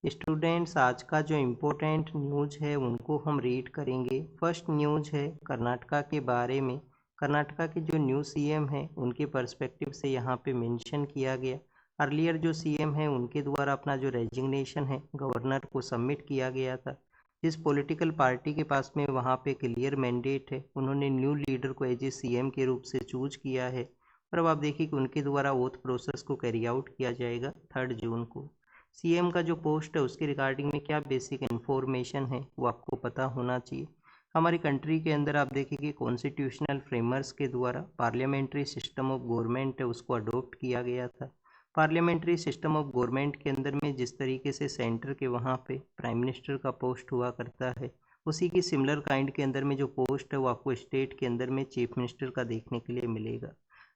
Students, आज का जो इम्पोर्टेंट न्यूज़ है उनको हम रीड करेंगे। फर्स्ट न्यूज़ है कर्नाटका के बारे में। कर्नाटका के जो न्यू सीएम हैं उनके पर्सपेक्टिव से यहाँ पे मेंशन किया गया। अर्लियर जो सीएम है उनके द्वारा अपना जो रेजिग्नेशन है गवर्नर को सबमिट किया गया था। जिस पॉलिटिकल पार्टी के पास में वहाँ पे क्लियर मैंडेट है, उन्होंने न्यू लीडर को एज ए सीएम के रूप से चूज किया है। और अब आप देखिए कि उनके द्वारा ओथ प्रोसेस को कैरी आउट किया जाएगा 3 जून को। सीएम का जो पोस्ट है उसके रिगार्डिंग में क्या बेसिक इन्फॉर्मेशन है वो आपको पता होना चाहिए। हमारी कंट्री के अंदर आप देखें कि कॉन्स्टिट्यूशनल फ्रेमर्स के द्वारा पार्लियामेंट्री सिस्टम ऑफ गवर्नमेंट है उसको अडोप्ट किया गया था। पार्लियामेंट्री सिस्टम ऑफ गवर्नमेंट के अंदर में जिस तरीके से सेंटर के वहाँ पे प्राइम मिनिस्टर का पोस्ट हुआ करता है, उसी की सिमिलर काइंड के अंदर में जो पोस्ट है वो आपको स्टेट के अंदर में चीफ मिनिस्टर का देखने के लिए मिलेगा।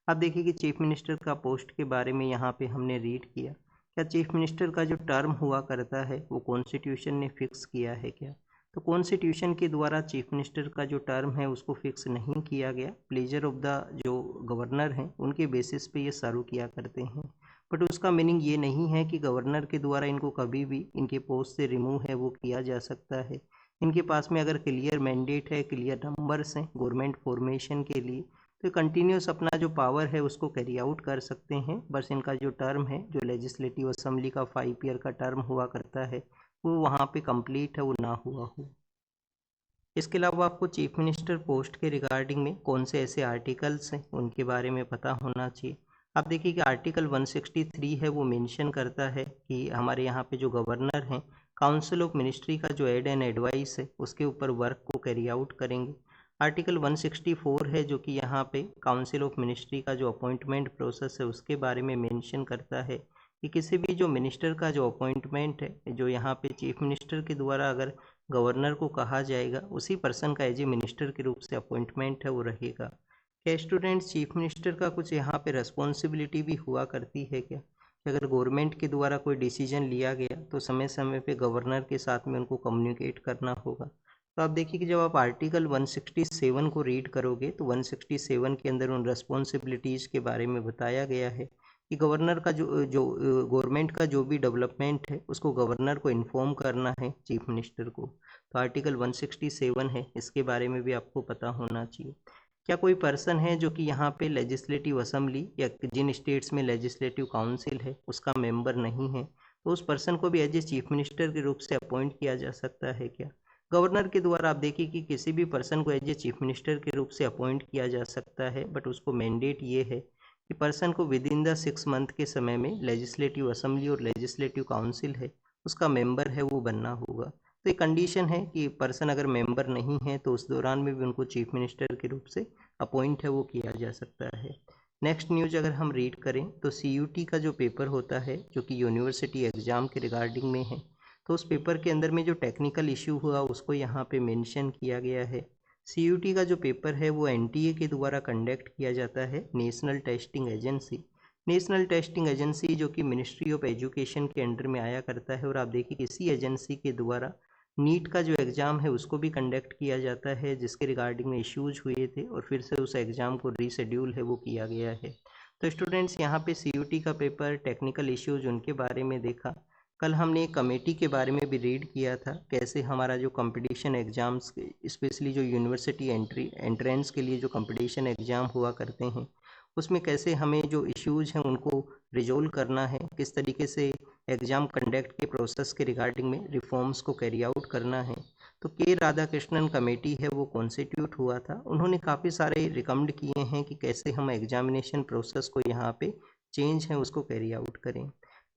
अब देखिए कि चीफ मिनिस्टर का पोस्ट के बारे में यहाँ पे हमने रीड किया। क्या चीफ मिनिस्टर का जो टर्म हुआ करता है वो कॉन्स्टिट्यूशन ने फिक्स किया है क्या? तो कॉन्स्टिट्यूशन के द्वारा चीफ मिनिस्टर का जो टर्म है उसको फिक्स नहीं किया गया। प्लेजर ऑफ द जो गवर्नर हैं उनके बेसिस पे ये सर्व किया करते हैं। बट उसका मीनिंग ये नहीं है कि गवर्नर के द्वारा इनको कभी भी इनके पोस्ट से रिमूव है वो किया जा सकता है। इनके पास में अगर क्लियर मैंडेट है, क्लियर नंबर्स हैं गवर्नमेंट फॉर्मेशन के लिए, तो कंटिन्यूस अपना जो पावर है उसको कैरी आउट कर सकते हैं। बस इनका जो टर्म है, जो लेजिस्लेटिव असेंबली का 5 ईयर का टर्म हुआ करता है, वो वहाँ पे कंप्लीट है वो ना हुआ हो। इसके अलावा आपको चीफ मिनिस्टर पोस्ट के रिगार्डिंग में कौन से ऐसे आर्टिकल्स हैं उनके बारे में पता होना चाहिए। आप देखिए कि आर्टिकल 163 है वो मेंशन करता है कि हमारे यहाँ पे जो गवर्नर हैं काउंसिल ऑफ मिनिस्ट्री का जो एड एंड एडवाइस है उसके ऊपर वर्क को कैरी आउट करेंगे। आर्टिकल 164 है जो कि यहाँ पे काउंसिल ऑफ मिनिस्ट्री का जो अपॉइंटमेंट प्रोसेस है उसके बारे में मेंशन करता है कि किसी भी जो मिनिस्टर का जो अपॉइंटमेंट है, जो यहाँ पे चीफ मिनिस्टर के द्वारा अगर गवर्नर को कहा जाएगा, उसी पर्सन का एज ए मिनिस्टर के रूप से अपॉइंटमेंट है वो रहेगा। क्या स्टूडेंट्स, चीफ मिनिस्टर का कुछ यहाँ पे रिस्पॉन्सिबिलिटी भी हुआ करती है क्या? कि अगर गवर्नमेंट के द्वारा कोई डिसीजन लिया गया तो समय समय पे गवर्नर के साथ में उनको कम्युनिकेट करना होगा। तो आप देखिए कि जब आप आर्टिकल 167 को रीड करोगे तो 167 के अंदर उन रिस्पॉन्सिबिलिटीज़ के बारे में बताया गया है कि गवर्नर का जो जो गवर्नमेंट का जो भी डेवलपमेंट है उसको गवर्नर को इन्फॉर्म करना है चीफ मिनिस्टर को। तो आर्टिकल 167 है, इसके बारे में भी आपको पता होना चाहिए। क्या कोई पर्सन है जो कि यहाँ पे लेजिस्लेटिव असेंबली या जिन स्टेट्स में लेजिस्लेटिव काउंसिल है उसका मेंबर नहीं है, तो उस पर्सन को भी एज ए चीफ मिनिस्टर के रूप से अपॉइंट किया जा सकता है क्या? गवर्नर के द्वारा आप देखिए कि किसी भी पर्सन को एज ए चीफ मिनिस्टर के रूप से अपॉइंट किया जा सकता है, बट उसको मैंडेट ये है कि पर्सन को विद इन द 6 मंथ के समय में लेजिस्लेटिव असेंबली और लेजिस्लेटिव काउंसिल है उसका मेंबर है वो बनना होगा। तो ये कंडीशन है कि पर्सन अगर मेंबर नहीं है तो उस दौरान में भी उनको चीफ मिनिस्टर के रूप से अपॉइंट है वो किया जा सकता है। नेक्स्ट न्यूज अगर हम रीड करें तो सीयूटी का जो पेपर होता है जो कि यूनिवर्सिटी एग्ज़ाम के रिगार्डिंग में है, तो उस पेपर के अंदर में जो टेक्निकल इशू हुआ उसको यहाँ पे मेंशन किया गया है। सीयूटी का जो पेपर है वो एनटीए के द्वारा कंडक्ट किया जाता है, national testing agency. National testing agency जो कि मिनिस्ट्री ऑफ एजुकेशन के अंडर में आया करता है, और आप देखिए कि इसी एजेंसी के द्वारा नीट का जो एग्ज़ाम है उसको भी कंडक्ट किया जाता है, जिसके रिगार्डिंग में इश्यूज हुए थे और फिर से उस एग्ज़ाम को रीशेड्यूल है वो किया गया है। तो स्टूडेंट्स, यहाँ पे सीयूटी का पेपर, टेक्निकल इश्यूज उनके बारे में देखा। कल हमने एक कमेटी के बारे में भी रीड किया था, कैसे हमारा जो कंपटीशन एग्ज़ाम्स, स्पेशली जो यूनिवर्सिटी एंट्रेंस के लिए जो कंपटीशन एग्ज़ाम हुआ करते हैं, उसमें कैसे हमें जो इश्यूज़ हैं उनको रिजोल्व करना है, किस तरीके से एग्ज़ाम कंडक्ट के प्रोसेस के रिगार्डिंग में रिफॉर्म्स को कैरी आउट करना है। तो के राधाकृष्णन कमेटी है वो कॉन्स्टिट्यूट हुआ था। उन्होंने काफ़ी सारे रिकमेंड किए हैं कि कैसे हम एग्जामिनेशन प्रोसेस को यहाँ पे चेंज है उसको कैरी आउट करें।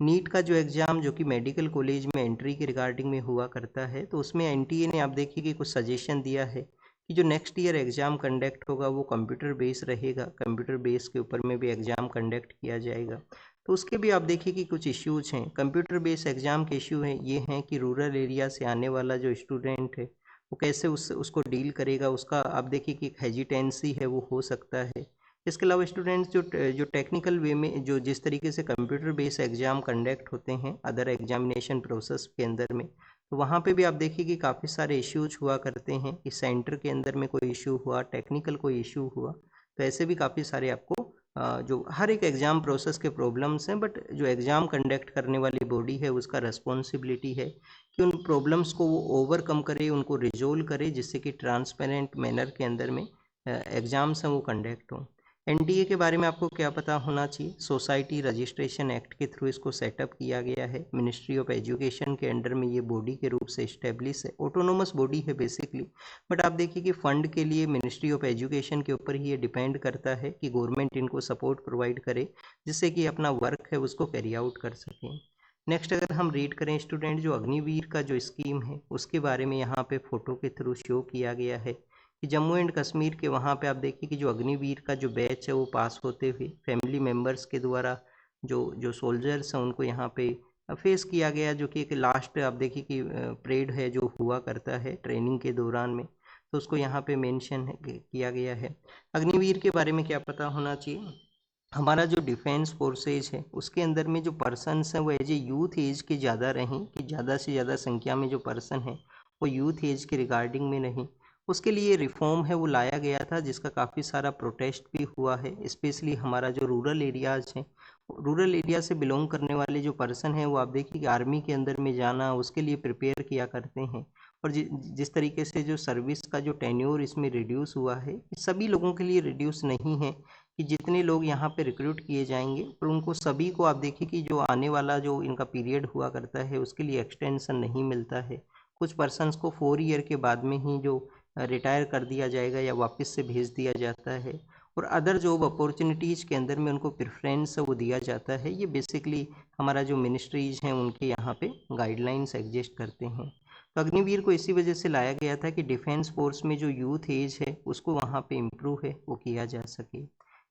नीट का जो एग्ज़ाम जो कि मेडिकल कॉलेज में एंट्री के रिगार्डिंग में हुआ करता है, तो उसमें एनटीए ने आप देखिए कि कुछ सजेशन दिया है कि जो नेक्स्ट ईयर एग्ज़ाम कंडक्ट होगा वो कंप्यूटर बेस रहेगा, कंप्यूटर बेस के ऊपर में भी एग्ज़ाम कंडक्ट किया जाएगा। तो उसके भी आप देखिए कि कुछ इश्यूज हैं। कंप्यूटर बेस एग्ज़ाम के इशू हैं ये हैं कि रूरल एरिया से आने वाला जो स्टूडेंट है वो कैसे उसको डील करेगा, उसका आप देखिए कि एक हेजिटेंसी है वो हो सकता है। इसके अलावा स्टूडेंट्स, जो टेक्निकल वे में जो जिस तरीके से कंप्यूटर बेस एग्ज़ाम कंडक्ट होते हैं अदर एग्जामिनेशन प्रोसेस के अंदर में, तो वहाँ पे भी आप देखिए कि काफ़ी सारे इश्यूज हुआ करते हैं कि सेंटर के अंदर में कोई इशू हुआ, टेक्निकल कोई इशू हुआ, तो ऐसे भी काफ़ी सारे आपको जो हर एक एग्ज़ाम प्रोसेस के प्रॉब्लम्स हैं, बट जो एग्ज़ाम कंडक्ट करने वाली बॉडी है उसका रिस्पॉन्सिबिलिटी है कि उन प्रॉब्लम्स को वो ओवरकम करे, उनको रिजोल्व करे, जिससे कि ट्रांसपेरेंट मैनर के अंदर में एग्ज़ाम्स हैं वो कंडक्ट हों। एनटीए के बारे में आपको क्या पता होना चाहिए? सोसाइटी रजिस्ट्रेशन एक्ट के थ्रू इसको सेटअप किया गया है। मिनिस्ट्री ऑफ एजुकेशन के अंडर में ये बॉडी के रूप से इस्टेब्लिश है, ऑटोनोमस बॉडी है बेसिकली। बट आप देखिए कि फ़ंड के लिए मिनिस्ट्री ऑफ एजुकेशन के ऊपर ही ये डिपेंड करता है कि गवर्नमेंट इनको सपोर्ट प्रोवाइड करे, जिससे कि अपना वर्क है उसको कैरी आउट कर सकें। नेक्स्ट अगर हम रीड करें स्टूडेंट, जो अग्निवीर का जो स्कीम है उसके बारे में यहाँ पे फ़ोटो के थ्रू शो किया गया है कि जम्मू एंड कश्मीर के वहाँ पे आप देखिए कि जो अग्निवीर का जो बैच है वो पास होते हुए फैमिली मेम्बर्स के द्वारा जो जो सोल्जर्स हैं उनको यहाँ पे फेस किया गया, जो कि एक लास्ट आप देखिए कि परेड है जो हुआ करता है ट्रेनिंग के दौरान में, तो उसको यहाँ पे मेंशन किया गया है। अग्निवीर के बारे में क्या पता होना चाहिए? हमारा जो डिफेंस फोर्सेज है उसके अंदर में जो पर्सन्स हैं वो एज ए यूथ एज के ज़्यादा रहें, कि ज़्यादा से ज़्यादा संख्या में जो पर्सन हैं वो यूथ एज के रिगार्डिंग में नहीं। उसके लिए रिफॉर्म है वो लाया गया था, जिसका काफ़ी सारा प्रोटेस्ट भी हुआ है। स्पेशली हमारा जो रूरल एरियाज़ हैं, रूरल एरिया से बिलोंग करने वाले जो पर्सन हैं वो आप देखिए कि आर्मी के अंदर में जाना उसके लिए प्रिपेयर किया करते हैं। और जिस तरीके से जो सर्विस का जो टेन्योर इसमें रिड्यूस हुआ है, सभी लोगों के लिए रिड्यूस नहीं है कि जितने लोग यहाँ पे रिक्रूट किए जाएंगे, पर उनको सभी को आप देखिए कि जो आने वाला जो इनका पीरियड हुआ करता है उसके लिए एक्सटेंशन नहीं मिलता है। कुछ पर्सन्स को 4 ईयर के बाद में ही जो रिटायर कर दिया जाएगा या वापस से भेज दिया जाता है, और अदर जॉब अपॉर्चुनिटीज़ के अंदर में उनको प्रेफरेंस वो दिया जाता है। ये बेसिकली हमारा जो मिनिस्ट्रीज हैं उनके यहाँ पे गाइडलाइंस एग्जिस्ट करते हैं। तो अग्निवीर को इसी वजह से लाया गया था कि डिफेंस फोर्स में जो यूथ एज है उसको वहाँ पे इम्प्रूव है वो किया जा सके।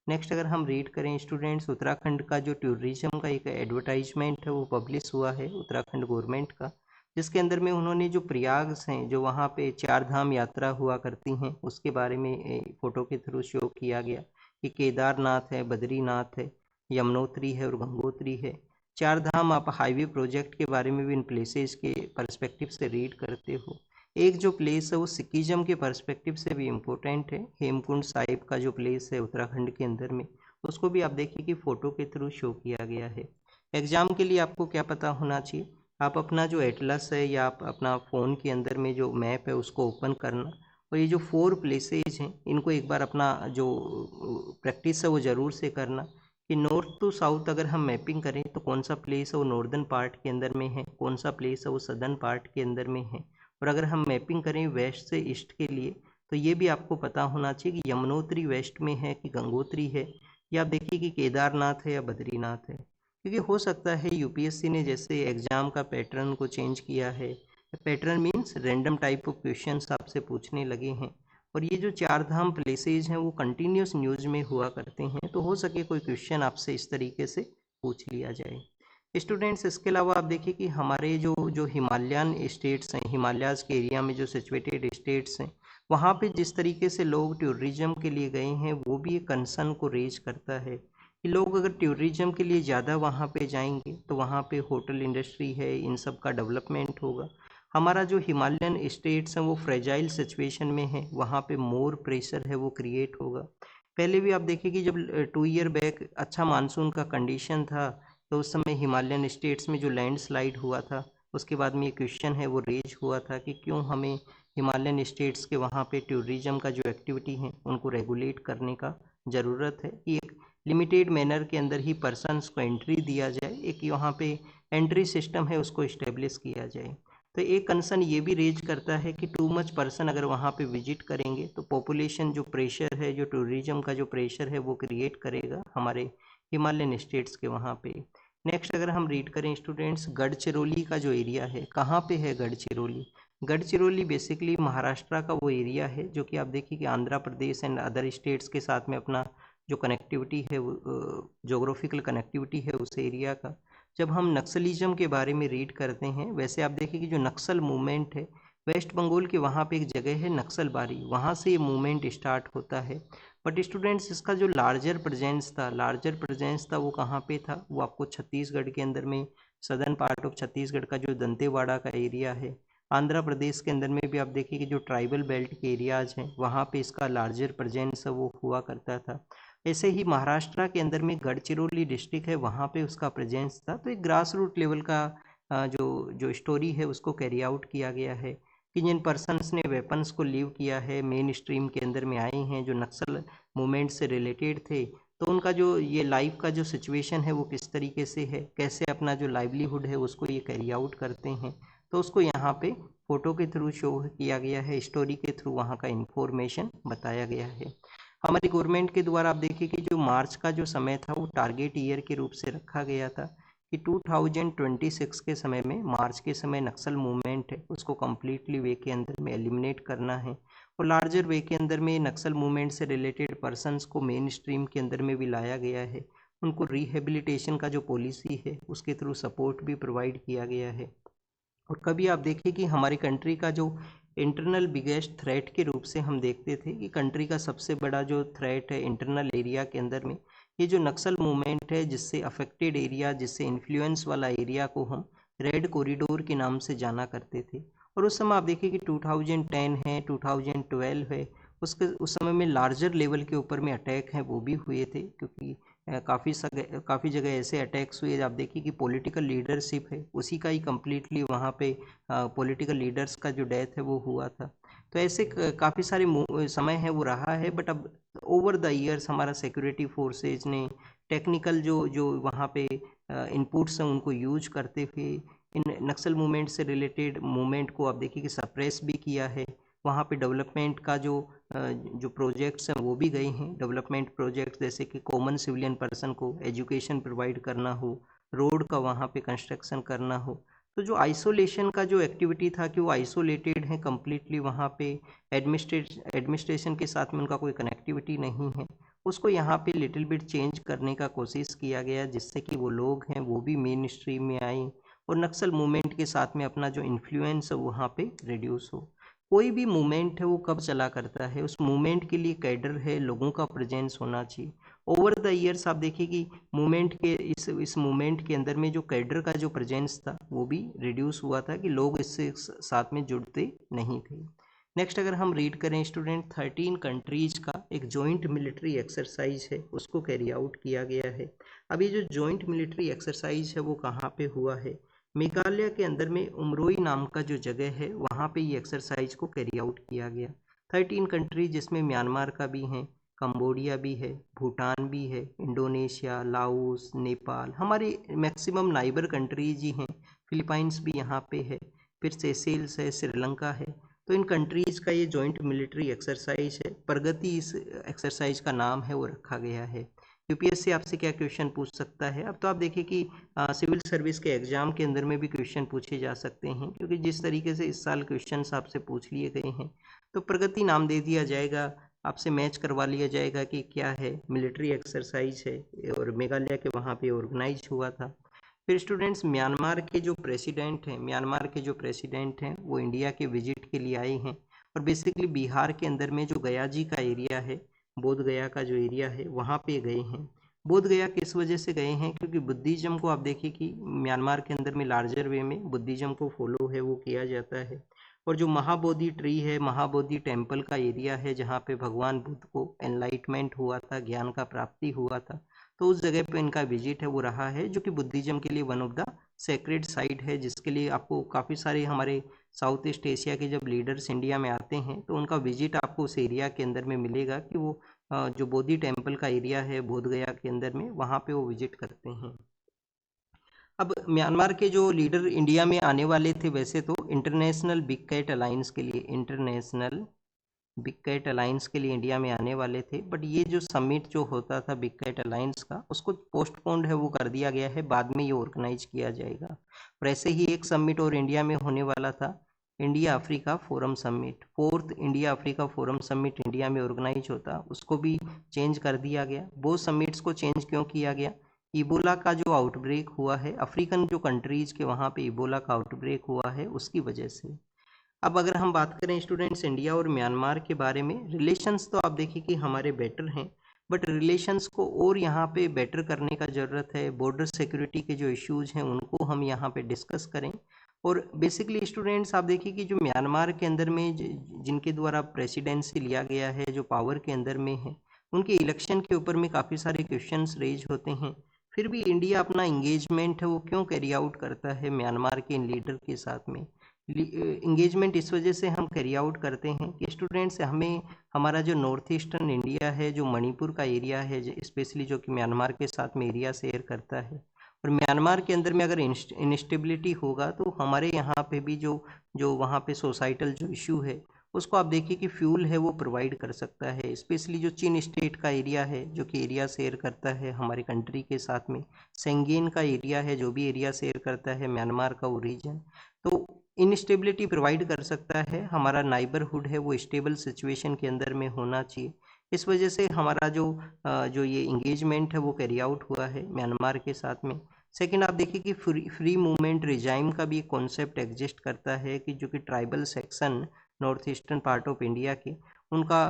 नेक्स्ट अगर हम रीड करें स्टूडेंट्स, उत्तराखंड का जो टूरिज्म का एक एडवर्टाइजमेंट है वो पब्लिश हुआ है उत्तराखंड गवर्नमेंट का, जिसके अंदर में उन्होंने जो प्रयाग हैं जो वहाँ पे 4 धाम यात्रा हुआ करती हैं उसके बारे में फ़ोटो के थ्रू शो किया गया कि केदारनाथ है, बद्रीनाथ है, यमुनोत्री है और गंगोत्री है। 4 धाम आप हाईवे प्रोजेक्ट के बारे में भी इन प्लेसेस के पर्सपेक्टिव से रीड करते हो। एक जो प्लेस है वो सिखिज्म के पर्सपेक्टिव से भी इम्पोर्टेंट है, हेमकुंड साहिब का जो प्लेस है उत्तराखंड के अंदर में, उसको भी आप देखिए कि फ़ोटो के थ्रू शो किया गया है। एग्ज़ाम के लिए आपको क्या पता होना चाहिए? आप अपना जो एटलस है या आप अपना फ़ोन के अंदर में जो मैप है उसको ओपन करना, और ये जो 4 प्लेसेज हैं इनको एक बार अपना जो प्रैक्टिस है वो ज़रूर से करना कि नॉर्थ टू साउथ अगर हम मैपिंग करें तो कौन सा प्लेस है वो नॉर्दर्न पार्ट के अंदर में है, कौन सा प्लेस है वो सदर्न पार्ट के अंदर में है। और अगर हम मैपिंग करें वेस्ट से ईस्ट के लिए तो ये भी आपको पता होना चाहिए कि यमुनोत्री वेस्ट में है कि गंगोत्री है, या आप देखिए कि केदारनाथ है या बद्रीनाथ है। क्योंकि हो सकता है यूपीएससी ने जैसे एग्ज़ाम का पैटर्न को चेंज किया है, pattern means random type of questions आपसे पूछने लगे हैं, और ये जो 4 धाम प्लेसेज हैं वो कंटिन्यूस न्यूज़ में हुआ करते हैं, तो हो सके कोई क्वेश्चन आपसे इस तरीके से पूछ लिया जाए। स्टूडेंट्स इसके अलावा आप देखिए कि हमारे जो जो हिमालयन स्टेट्स हैं, हिमालयाज़ के एरिया में जो सिचुएटेड स्टेट्स हैं, वहाँ पे जिस तरीके से लोग टूरिज्म के लिए गए हैं वो भी एक कंसर्न को रेज करता है कि लोग अगर टूरिज्म के लिए ज़्यादा वहाँ पे जाएंगे तो वहाँ पे होटल इंडस्ट्री है, इन सब का डेवलपमेंट होगा। हमारा जो हिमालयन स्टेट्स हैं वो फ्रेजाइल सिचुएशन में है, वहाँ पे मोर प्रेशर है वो क्रिएट होगा। पहले भी आप देखिए कि जब 2 ईयर बैक अच्छा मानसून का कंडीशन था तो उस समय हिमालयन स्टेट्स में जो लैंडस्लाइड हुआ था उसके बाद में ये क्वेश्चन है वो रेज हुआ था कि क्यों हमें हिमालयन स्टेट्स के वहाँ पे टूरिज्म का जो एक्टिविटी है उनको रेगुलेट करने का ज़रूरत है कि एक लिमिटेड मैनर के अंदर ही पर्सनस को एंट्री दिया जाए, एक यहाँ पे एंट्री सिस्टम है उसको इस्टेब्लिश किया जाए। तो एक कंसर्न ये भी रेज करता है कि टू मच पर्सन अगर वहाँ पे विजिट करेंगे तो पॉपुलेशन जो प्रेशर है, जो टूरिज्म का जो प्रेशर है वो क्रिएट करेगा हमारे हिमालयन स्टेट्स के वहाँ पे। नेक्स्ट अगर हम रीड करें स्टूडेंट्स, गढ़चिरौली का जो एरिया है, कहाँ पे है गढ़चिरौली? गढ़चिरौली बेसिकली महाराष्ट्र का वो एरिया है जो कि आप देखिए कि Andhra Pradesh and other states के साथ में अपना जो कनेक्टिविटी है, जोग्राफिकल कनेक्टिविटी है उस एरिया का। जब हम नक्सलिज्म के बारे में रीड करते हैं, वैसे आप देखिए कि जो नक्सल मूवमेंट है वेस्ट बंगाल के वहाँ पे एक जगह है नक्सलबारी, वहाँ से ये मूवमेंट स्टार्ट होता है। बट स्टूडेंट्स इसका जो लार्जर प्रेजेंस था वो कहाँ पे था? वो आपको छत्तीसगढ़ के अंदर में, सदर्न पार्ट ऑफ छत्तीसगढ़ का जो दंतेवाड़ा का एरिया है, आंध्र प्रदेश के अंदर में भी आप देखिए कि जो ट्राइबल बेल्ट के एरियाज़ हैं वहाँ पे इसका लार्जर प्रेजेंस है वो हुआ करता था। ऐसे ही महाराष्ट्र के अंदर में गढ़चिरौली डिस्ट्रिक्ट है, वहाँ पे उसका प्रेजेंस था। तो एक ग्रास रूट लेवल का जो जो स्टोरी है उसको कैरी आउट किया गया है कि जिन पर्सन्स ने वेपन्स को लीव किया है, मेन स्ट्रीम के अंदर में आए हैं, जो नक्सल मूवमेंट से रिलेटेड थे, तो उनका जो ये लाइफ का जो सिचुएशन है वो किस तरीके से है, कैसे अपना जो लाइवलीहुड है उसको ये कैरी आउट करते हैं, तो उसको यहाँ पे फोटो के थ्रू शो किया गया है, स्टोरी के थ्रू वहाँ का इंफॉर्मेशन बताया गया है। हमारी गवर्नमेंट के द्वारा आप देखिए कि जो मार्च का जो समय था वो टारगेट ईयर के रूप से रखा गया था कि 2026 के समय में, मार्च के समय नक्सल मूवमेंट है उसको कम्प्लीटली वे के अंदर में एलिमिनेट करना है, और लार्जर वे के अंदर में नक्सल मूवमेंट से रिलेटेड पर्सन्स को मेन स्ट्रीम के अंदर में भी लाया गया है, उनको रिहेबिलिटेशन का जो पॉलिसी है उसके थ्रू सपोर्ट भी प्रोवाइड किया गया है। और कभी आप देखिए कि हमारी कंट्री का जो इंटरनल बिगेस्ट थ्रेट के रूप से हम देखते थे कि कंट्री का सबसे बड़ा जो थ्रेट है इंटरनल एरिया के अंदर में, ये जो नक्सल मूवमेंट है, जिससे अफेक्टेड एरिया, जिससे इन्फ्लुएंस वाला एरिया को हम रेड कॉरिडोर के नाम से जाना करते थे। और उस समय आप देखिए कि 2010 है, 2012 है, उस समय में लार्जर लेवल के ऊपर में अटैक हैं वो भी हुए थे, क्योंकि काफ़ी जगह ऐसे अटैक्स हुए। आप देखिए कि पॉलिटिकल लीडरशिप है उसी का ही कम्प्लीटली वहाँ पे पॉलिटिकल लीडर्स का जो डेथ है वो हुआ था। तो ऐसे काफ़ी सारे समय है वो रहा है, बट अब ओवर द ईयर्स हमारा सिक्योरिटी फोर्सेज ने टेक्निकल जो जो वहाँ पे इनपुट्स हैं उनको यूज करते हुए इन नक्सल मूवमेंट से रिलेटेड मूवमेंट को आप देखिए कि सप्रेस भी किया है। वहाँ पे डेवलपमेंट का जो प्रोजेक्ट्स हैं वो भी गए हैं, डेवलपमेंट प्रोजेक्ट्स जैसे कि कॉमन सिविलियन पर्सन को एजुकेशन प्रोवाइड करना हो, रोड का वहाँ पे कंस्ट्रक्शन करना हो। तो जो आइसोलेशन का जो एक्टिविटी था कि वो आइसोलेटेड है कम्प्लीटली, वहाँ पे एडमिनिस्ट्रेशन के साथ में उनका कोई कनेक्टिविटी नहीं है, उसको यहाँ पे लिटिल बिट चेंज करने का कोशिश किया गया, जिससे कि वो लोग हैं वो भी मेन स्ट्रीम में आए और नक्सल मूवमेंट के साथ में अपना जो इन्फ्लुएंस है वहाँ पे रिड्यूस हो। कोई भी मूवमेंट है वो कब चला करता है, उस मूवमेंट के लिए कैडर है, लोगों का प्रेजेंस होना चाहिए। ओवर द ईयर्स आप देखिए कि मूवमेंट के इस मूवमेंट के अंदर में जो कैडर का जो प्रेजेंस था वो भी रिड्यूस हुआ था कि लोग इससे साथ में जुड़ते नहीं थे। नेक्स्ट अगर हम रीड करें स्टूडेंट, 13 कंट्रीज का एक जॉइंट मिलिट्री एक्सरसाइज है उसको कैरी आउट किया गया है। अब ये जो जॉइंट मिलिट्री एक्सरसाइज है वो कहाँ पे हुआ है, मेघालय के अंदर में उमरोई नाम का जो जगह है वहाँ पे ये एक्सरसाइज को कैरी आउट किया गया। 13 कंट्री जिसमें म्यांमार का भी है, कंबोडिया भी है, भूटान भी है, इंडोनेशिया, लाओस, नेपाल, हमारे मैक्सिमम नाइबर कंट्रीज ही हैं, फिलीपाइंस भी यहाँ पे है, फिर सेशेल्स है, श्रीलंका है। तो इन कंट्रीज का ये जॉइंट मिलिट्री एक्सरसाइज है, प्रगति इस एक्सरसाइज का नाम है वो रखा गया है। यूपीएससी आपसे क्या क्वेश्चन पूछ सकता है, अब तो आप देखिए कि सिविल सर्विस के एग्जाम के अंदर में भी क्वेश्चन पूछे जा सकते हैं, क्योंकि जिस तरीके से इस साल क्वेश्चन आपसे पूछ लिए गए हैं, तो प्रगति नाम दे दिया जाएगा, आपसे मैच करवा लिया जाएगा कि क्या है, मिलिट्री एक्सरसाइज है और मेघालय के वहाँ पे ऑर्गेनाइज हुआ था। फिर स्टूडेंट्स, म्यांमार के जो प्रेसिडेंट हैं वो इंडिया के विजिट के लिए आए हैं, और बेसिकली बिहार के अंदर में जो गया जी का एरिया है, बोध गया का जो एरिया है वहाँ पे गए हैं। बोध गया किस वजह से गए हैं, क्योंकि बुद्धिज़्म को आप देखिए कि म्यांमार के अंदर में लार्जर वे में बुद्धिज़्म को फॉलो है वो किया जाता है, और जो महाबोधि ट्री है, महाबोधि टेम्पल का एरिया है जहाँ पे भगवान बुद्ध को एनलाइटमेंट हुआ था, ज्ञान का प्राप्ति हुआ था, तो उस जगह पे इनका विजिट है वो रहा है, जो कि बुद्धिज़्म के लिए one of the sacred site है, जिसके लिए आपको काफ़ी सारे हमारे साउथ ईस्ट एशिया के जब लीडर्स इंडिया में आते हैं तो उनका विजिट आपको उस एरिया के अंदर में मिलेगा कि वो जो बोधि टेम्पल का एरिया है बोध गया के अंदर में, वहाँ पे वो विजिट करते हैं। अब म्यांमार के जो लीडर इंडिया में आने वाले थे, वैसे तो इंटरनेशनल बिग कैट अलायंस के लिए, इंटरनेशनल बिग कैट अलायंस के लिए इंडिया में आने वाले थे, बट ये जो समिट जो होता था बिग कैट अलायंस का, उसको पोस्टपोन्ड है वो कर दिया गया है, बाद में ये ऑर्गेनाइज किया जाएगा। और ऐसे ही एक समिट और इंडिया में होने वाला था, India Africa forum summit, 4th India Africa forum summit India में ऑर्गेनाइज होता, उसको भी चेंज कर दिया गया। वो समिट्स को चेंज क्यों किया गया, इबोला का जो आउटब्रेक हुआ है, अफ्रीकन जो कंट्रीज के वहाँ पे इबोला का आउटब्रेक हुआ है उसकी वजह से। अब अगर हम बात करें स्टूडेंट्स इंडिया और म्यांमार के बारे में, रिलेशंस तो आप देखिए कि हमारे बेटर हैं, बट रिलेशंस को और यहाँ पे बेटर करने का ज़रूरत है। बॉर्डर सिक्योरिटी के जो इश्यूज हैं उनको हम यहाँ पे डिस्कस करें। और बेसिकली स्टूडेंट्स आप देखिए कि जो म्यांमार के अंदर में जिनके द्वारा प्रेसिडेंसी लिया गया है, जो पावर के अंदर में है, उनके इलेक्शन के ऊपर में काफ़ी सारे क्वेश्चंस रेज होते हैं। फिर भी इंडिया अपना इंगेजमेंट है वो क्यों कैरी आउट करता है म्यांमार के इन लीडर के साथ में। इंगेजमेंट इस वजह से हम कैरी आउट करते हैं कि स्टूडेंट्स हमें हमारा जो नॉर्थ ईस्टर्न इंडिया है, जो मणिपुर का एरिया है, स्पेशली जो कि म्यांमार के साथ में एरिया शेयर करता है, और म्यांमार के अंदर में अगर इंस्टेबिलिटी होगा तो हमारे यहाँ पे भी जो जो वहाँ पे सोसाइटल जो इशू है उसको आप देखिए कि फ्यूल है वो प्रोवाइड कर सकता है। स्पेशली जो चीन स्टेट का एरिया है जो कि एरिया शेयर करता है हमारे कंट्री के साथ में, सेंगेन का एरिया है जो भी एरिया शेयर करता है म्यांमार का वो रीजन, तो इनस्टेबिलिटी प्रोवाइड कर सकता है। हमारा नाइबरहुड है वो स्टेबल सिचुएशन के अंदर में होना चाहिए। इस वजह से हमारा जो ये इंगेजमेंट है वो कैरी आउट हुआ है म्यांमार के साथ में। सेकंड आप देखिए कि फ्री मूवमेंट रिजाइम का भी एक कॉन्सेप्ट एग्जिस्ट करता है कि जो कि tribal section north eastern part of India के, उनका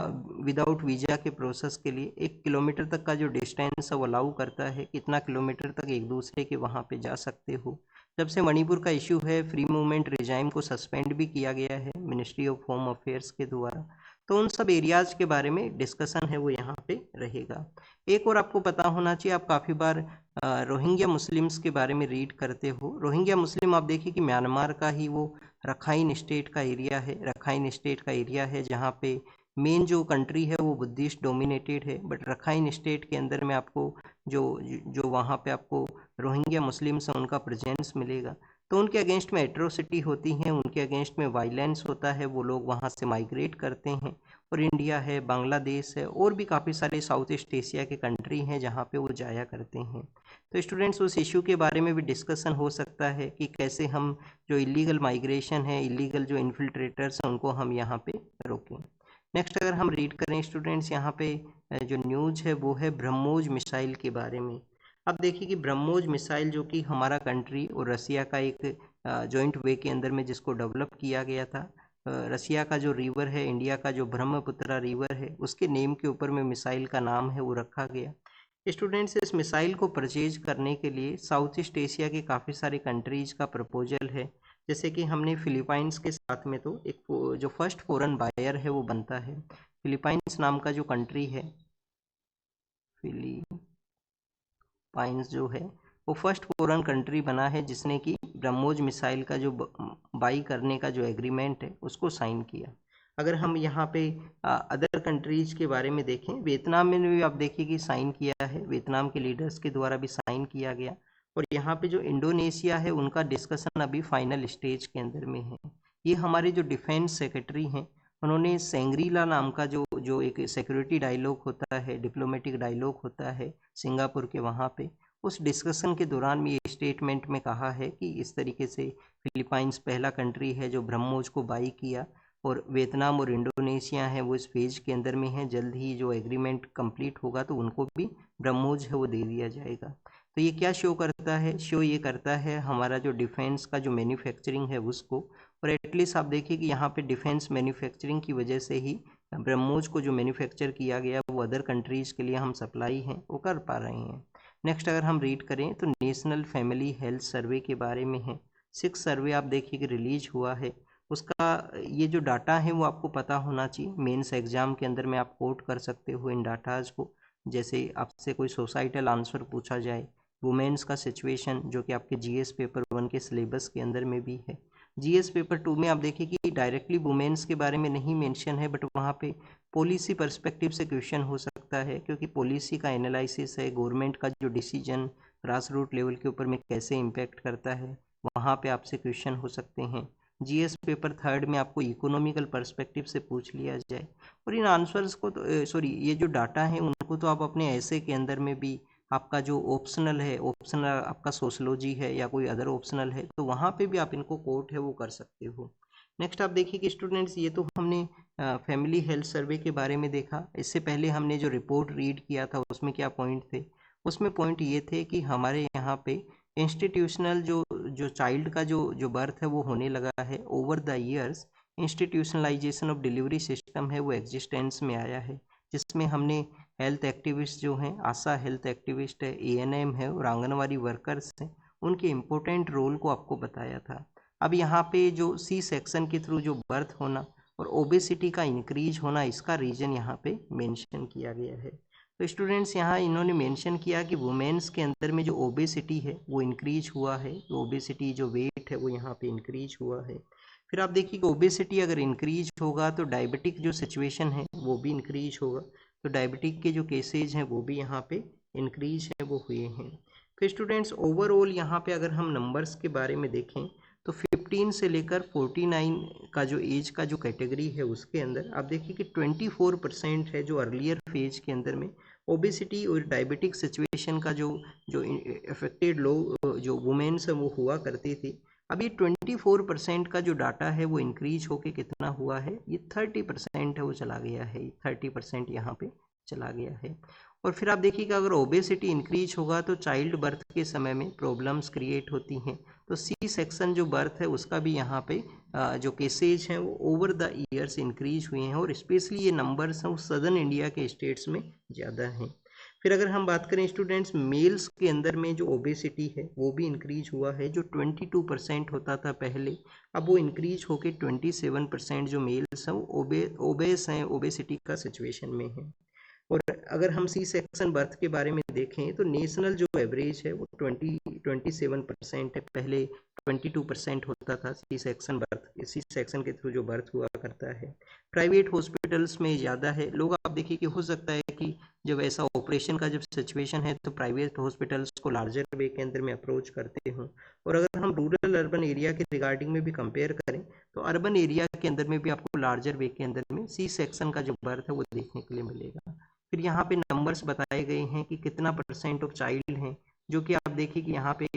विदाउट वीज़ा के प्रोसेस के लिए 1 किलोमीटर तक का जो डिस्टेंस है वो अलाउ करता है, कितना किलोमीटर तक एक दूसरे के वहाँ पे जा सकते हो। जब से मणिपुर का इशू है फ्री मूवमेंट रिजाइम को सस्पेंड भी किया गया है मिनिस्ट्री ऑफ होम अफेयर्स के द्वारा। तो उन सब एरियाज़ के बारे में डिस्कशन है वो यहाँ पे रहेगा। एक और आपको पता होना चाहिए, आप काफ़ी बार रोहिंग्या मुस्लिम्स के बारे में रीड करते हो। रोहिंग्या मुस्लिम आप देखिए कि म्यांमार का ही वो रखाइन स्टेट का एरिया है, रखाइन स्टेट का एरिया है जहाँ पे मेन जो कंट्री है वो बुद्धिस्ट डोमिनेटेड है, बट रखाइन स्टेट के अंदर में आपको जो जो वहाँ पे आपको रोहिंग्या मुस्लिम्स हैं उनका प्रेजेंस मिलेगा। तो उनके अगेंस्ट में एट्रोसिटी होती हैं, उनके अगेंस्ट में वायलेंस होता है, वो लोग वहाँ से माइग्रेट करते हैं। और इंडिया है, बांग्लादेश है, और भी काफ़ी सारे साउथ ईस्ट एशिया के कंट्री हैं जहाँ पे वो जाया करते हैं। तो स्टूडेंट्स उस इशू के बारे में भी डिस्कशन हो सकता है कि कैसे हम जो इलीगल माइग्रेशन है, इलीगल जो इन्फिल्ट्रेटर्स हैं उनको हम यहाँ पे रोकें। नेक्स्ट अगर हम रीड करें स्टूडेंट्स यहाँ पे जो न्यूज़ है वो है ब्रह्मोस मिसाइल के बारे में। अब देखिए कि ब्रह्मोस मिसाइल जो कि हमारा कंट्री और रसिया का एक जॉइंट वे के अंदर में जिसको डेवलप किया गया था, रसिया का जो रिवर है, इंडिया का जो ब्रह्मपुत्रा रिवर है, उसके नेम के ऊपर में मिसाइल का नाम है वो रखा गया। स्टूडेंट्स इस मिसाइल को परचेज करने के लिए साउथ ईस्ट एशिया के काफ़ी सारे कंट्रीज़ का प्रपोजल है। जैसे कि हमने फिलीपाइंस के साथ में तो एक जो फर्स्ट फॉरेन बायर है वो बनता है। फिलीपाइंस नाम का जो कंट्री है, फिलीपाइंस जो है वो फर्स्ट फॉरेन कंट्री बना है जिसने कि ब्रह्मोस मिसाइल का जो बाई करने का जो एग्रीमेंट है उसको साइन किया। अगर हम यहाँ पे अदर कंट्रीज के बारे में देखें, वियतनाम में भी आप देखिए कि साइन किया है, वियतनाम के लीडर्स के द्वारा भी साइन किया गया। और यहाँ पे जो इंडोनेशिया है उनका डिस्कशन अभी फाइनल स्टेज के अंदर में है। ये हमारे जो डिफेंस सेक्रेटरी हैं उन्होंने सेंग्रीला नाम का जो जो एक सिक्योरिटी डायलॉग होता है, डिप्लोमेटिक डायलॉग होता है सिंगापुर के वहाँ पे, उस डिस्कशन के दौरान में ये स्टेटमेंट में कहा है कि इस तरीके से फिलीपाइंस पहला कंट्री है जो ब्रह्मोस को बाई किया, और वियतनाम और इंडोनेशिया है वो इस फेज के अंदर में है। जल्द ही जो एग्रीमेंट कंप्लीट होगा तो उनको भी ब्रह्मोस है वो दे दिया जाएगा। तो ये क्या शो करता है? शो ये करता है हमारा जो डिफेंस का जो मैन्युफैक्चरिंग है उसको, और एटलीस्ट आप देखिए कि यहाँ पे डिफेंस मैन्युफैक्चरिंग की वजह से ही ब्रह्मोस को जो मैन्युफैक्चर किया गया वो अदर कंट्रीज़ के लिए हम सप्लाई हैं वो कर पा रहे हैं। नेक्स्ट अगर हम रीड करें तो नेशनल फैमिली हेल्थ सर्वे के बारे में है। 6 सर्वे आप देखिए कि रिलीज हुआ है। उसका ये जो डाटा है वो आपको पता होना चाहिए। मेंस एग्जाम के अंदर में आप कोट कर सकते हो इन डाटाज को। जैसे आपसे कोई सोसाइटल आंसर पूछा जाए, वुमेन्स का सिचुएशन जो कि आपके जीएस पेपर 1 के सिलेबस के अंदर में भी है। जीएस पेपर 2 में आप देखिए कि डायरेक्टली वुमेन्स के बारे में नहीं मेंशन है, बट वहाँ पे पॉलिसी पर्सपेक्टिव से क्वेश्चन हो सकता है, क्योंकि पॉलिसी का एनालिसिस है, गवर्नमेंट का जो डिसीजन ग्रास रूट लेवल के ऊपर में कैसे इम्पैक्ट करता है, वहाँ पे आपसे क्वेश्चन हो सकते हैं। जीएस पेपर 3 में आपको इकोनॉमिकल पर्सपेक्टिव से पूछ लिया जाए। और इन आंसर्स को तो सॉरी ये जो डाटा है उनको तो आप अपने ऐसे के अंदर में भी, आपका जो ऑप्शनल है, ऑप्शनल आपका सोशोलॉजी है या कोई अदर ऑप्शनल है, तो वहाँ पे भी आप इनको कोट है वो कर सकते हो। नेक्स्ट आप देखिए कि स्टूडेंट्स ये तो हमने फैमिली हेल्थ सर्वे के बारे में देखा। इससे पहले हमने जो रिपोर्ट रीड किया था उसमें क्या पॉइंट थे? उसमें पॉइंट ये थे कि हमारे यहाँ पे इंस्टीट्यूशनल जो जो चाइल्ड का जो जो बर्थ है वो होने लगा है। Over the years institutionalisation of delivery system है वो एग्जिस्टेंस में आया है, जिसमें हमने हेल्थ एक्टिविस्ट जो हैं, आशा हेल्थ एक्टिविस्ट है, एएनएम है और आंगनवाड़ी वर्कर्स हैं, उनके इम्पोर्टेंट रोल को आपको बताया था। अब यहाँ पे जो सी सेक्शन के थ्रू जो बर्थ होना और ओबेसिटी का इंक्रीज होना, इसका रीजन यहाँ पे मेंशन किया गया है। तो स्टूडेंट्स यहाँ इन्होंने मेंशन किया कि वुमेन्स के अंदर में जो ओबेसिटी है वो इंक्रीज हुआ है, ओबेसिटी जो वेट है वो यहाँ पे इंक्रीज हुआ है। फिर आप देखिए कि ओबेसिटी अगर इंक्रीज होगा तो डायबिटिक जो सिचुएशन है वो भी इंक्रीज होगा, तो डायबिटिक के जो केसेज हैं वो भी यहाँ पे इंक्रीज है वो हुए हैं। फिर स्टूडेंट्स ओवरऑल यहाँ पे अगर हम नंबर्स के बारे में देखें तो 15 से लेकर 49 का जो एज का जो कैटेगरी है उसके अंदर आप देखिए कि 24% है जो अर्लियर फेज के अंदर में ओबेसिटी और डायबिटिक सिचुएशन का जो जो अफेक्टेड लोग जो वुमेन्स है वो हुआ करती थी। अब ये 24% का जो डाटा है वो इंक्रीज होके कितना हुआ है, ये 30% है वो चला गया है, 30% यहाँ पे चला गया है। और फिर आप देखिएगा अगर ओबेसिटी इंक्रीज होगा तो चाइल्ड बर्थ के समय में प्रॉब्लम्स क्रिएट होती हैं, तो सी सेक्शन जो बर्थ है उसका भी यहाँ पे जो केसेज हैं वो ओवर द ईयर्स इंक्रीज हुए हैं, और स्पेशली ये नंबर्स हैं वो सदर्न इंडिया के स्टेट्स में ज़्यादा हैं। फिर अगर हम बात करें स्टूडेंट्स मेल्स के अंदर में जो ओबेसिटी है वो भी इंक्रीज हुआ है, जो 22% होता था पहले, अब वो इंक्रीज होके 27% जो मेल्स हैं वो ओबेस हैं, ओबेसिटी का सिचुएशन में है। और अगर हम सी सेक्शन बर्थ के बारे में देखें तो नेशनल जो एवरेज है वो 27% है, पहले 22% होता था C section birth, C section के थ्रू जो बर्थ हुआ करता है। प्राइवेट हॉस्पिटल्स में ज़्यादा है, लोग आप देखिए कि हो सकता है कि जब ऐसा ऑपरेशन का जब सिचुएशन है तो प्राइवेट हॉस्पिटल्स को लार्जर वे के अंदर में अप्रोच करते हों। और अगर हम रूरल अर्बन एरिया के रिगार्डिंग में भी कंपेयर करें तो अर्बन एरिया के अंदर में भी आपको लार्जर वे के अंदर में सी सेक्शन का जो बर्थ है वो देखने के लिए मिलेगा। फिर यहाँ पे नंबर्स बताए गए हैं कि कितना % ऑफ चाइल्ड हैं जो कि आप देखिए कि यहाँ पे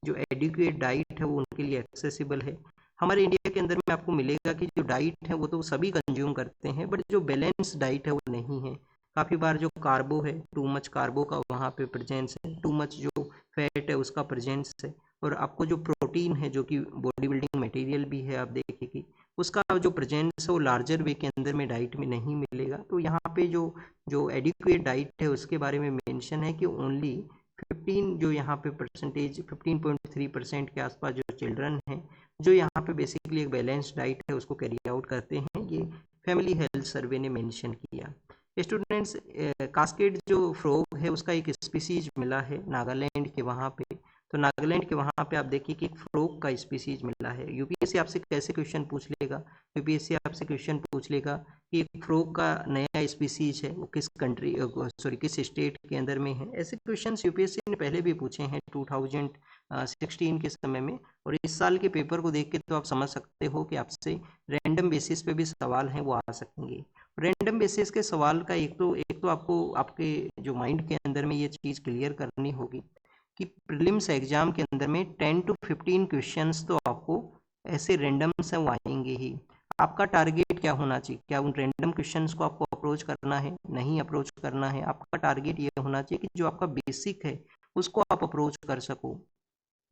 जो एडिक्वेट डाइट है वो उनके लिए एक्सेसिबल है। हमारे इंडिया के अंदर में आपको मिलेगा कि जो डाइट है वो तो सभी कंज्यूम करते हैं, बट जो बैलेंस डाइट है वो नहीं है। काफ़ी बार जो कार्बो है, टू मच कार्बो का वहाँ पे प्रेजेंस है, टू मच जो फैट है उसका प्रेजेंस है, और आपको जो प्रोटीन है जो कि बॉडी बिल्डिंग मटेरियल भी है आप देखिए कि उसका जो प्रेजेंस है वो लार्जर वे के अंदर में डाइट में नहीं मिलेगा। तो यहाँ पे जो जो एडिक्वेट डाइट है उसके बारे में मेंशन है कि ओनली 15 जो यहाँ पे परसेंटेज 15.3% के आसपास जो चिल्ड्रन हैं जो यहाँ पे बेसिकली एक बैलेंस डाइट है उसको कैरी आउट करते हैं, ये फैमिली हेल्थ सर्वे ने मेंशन किया। स्टूडेंट्स कास्केड जो फ्रॉग है उसका एक स्पीसीज मिला है नागालैंड के वहाँ पे, तो नागालैंड के वहाँ पे आप देखिए कि एक फ्रॉग का स्पीसीज मिला है। यूपीएससी आपसे कैसे क्वेश्चन पूछ लेगा, यूपीएससी आपसे क्वेश्चन पूछ लेगा कि एक फ्रॉग का नया स्पीसीज है वो किस कंट्री सॉरी किस स्टेट के अंदर में है। ऐसे क्वेश्चन यूपीएससी ने पहले भी पूछे हैं 2016 के समय में, और इस साल के पेपर को देख के तो आप समझ सकते हो कि आपसे रैंडम बेसिस पे भी सवाल हैं वो आ सकेंगे। रैंडम बेसिस के सवाल का एक तो आपको आपके जो माइंड के अंदर में ये चीज़ क्लियर करनी होगी कि प्रीलिम्स एग्जाम के अंदर में 10 to 15 क्वेश्चंस तो आपको ऐसे रैंडम से वो आएंगे ही। आपका टारगेट क्या होना चाहिए, क्या उन रैंडम क्वेश्चंस को आपको अप्रोच करना है, नहीं अप्रोच करना है, आपका टारगेट ये होना चाहिए कि जो आपका बेसिक है उसको आप अप्रोच कर सको।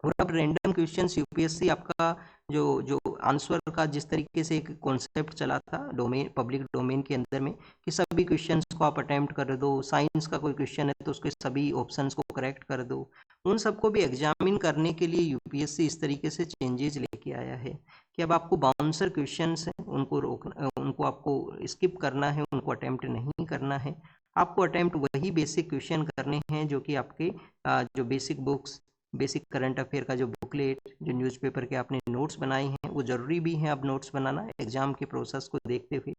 और अब रैंडम क्वेश्चंस यूपीएससी आपका जो जो आंसर का जिस तरीके से एक कॉन्सेप्ट चला था डोमेन पब्लिक डोमेन के अंदर में कि सभी क्वेश्चंस को आप अटेम्प्ट कर दो, साइंस का कोई क्वेश्चन है तो उसके सभी ऑप्शंस को करेक्ट कर दो, उन सबको भी एग्जामिन करने के लिए यूपीएससी इस तरीके से चेंजेस लेके आया है कि अब आपको बाउंसर क्वेश्चंस हैं उनको रोकना, उनको आपको स्किप करना है, उनको अटेम्प्ट नहीं करना है। आपको अटेम्प्ट वही बेसिक क्वेश्चन करने हैं जो कि आपके जो basic books, basic current affair का जो बुकलेट, जो न्यूज़पेपर के आपने नोट्स बनाए हैं वो ज़रूरी भी हैं अब नोट्स बनाना एग्जाम के प्रोसेस को देखते हुए।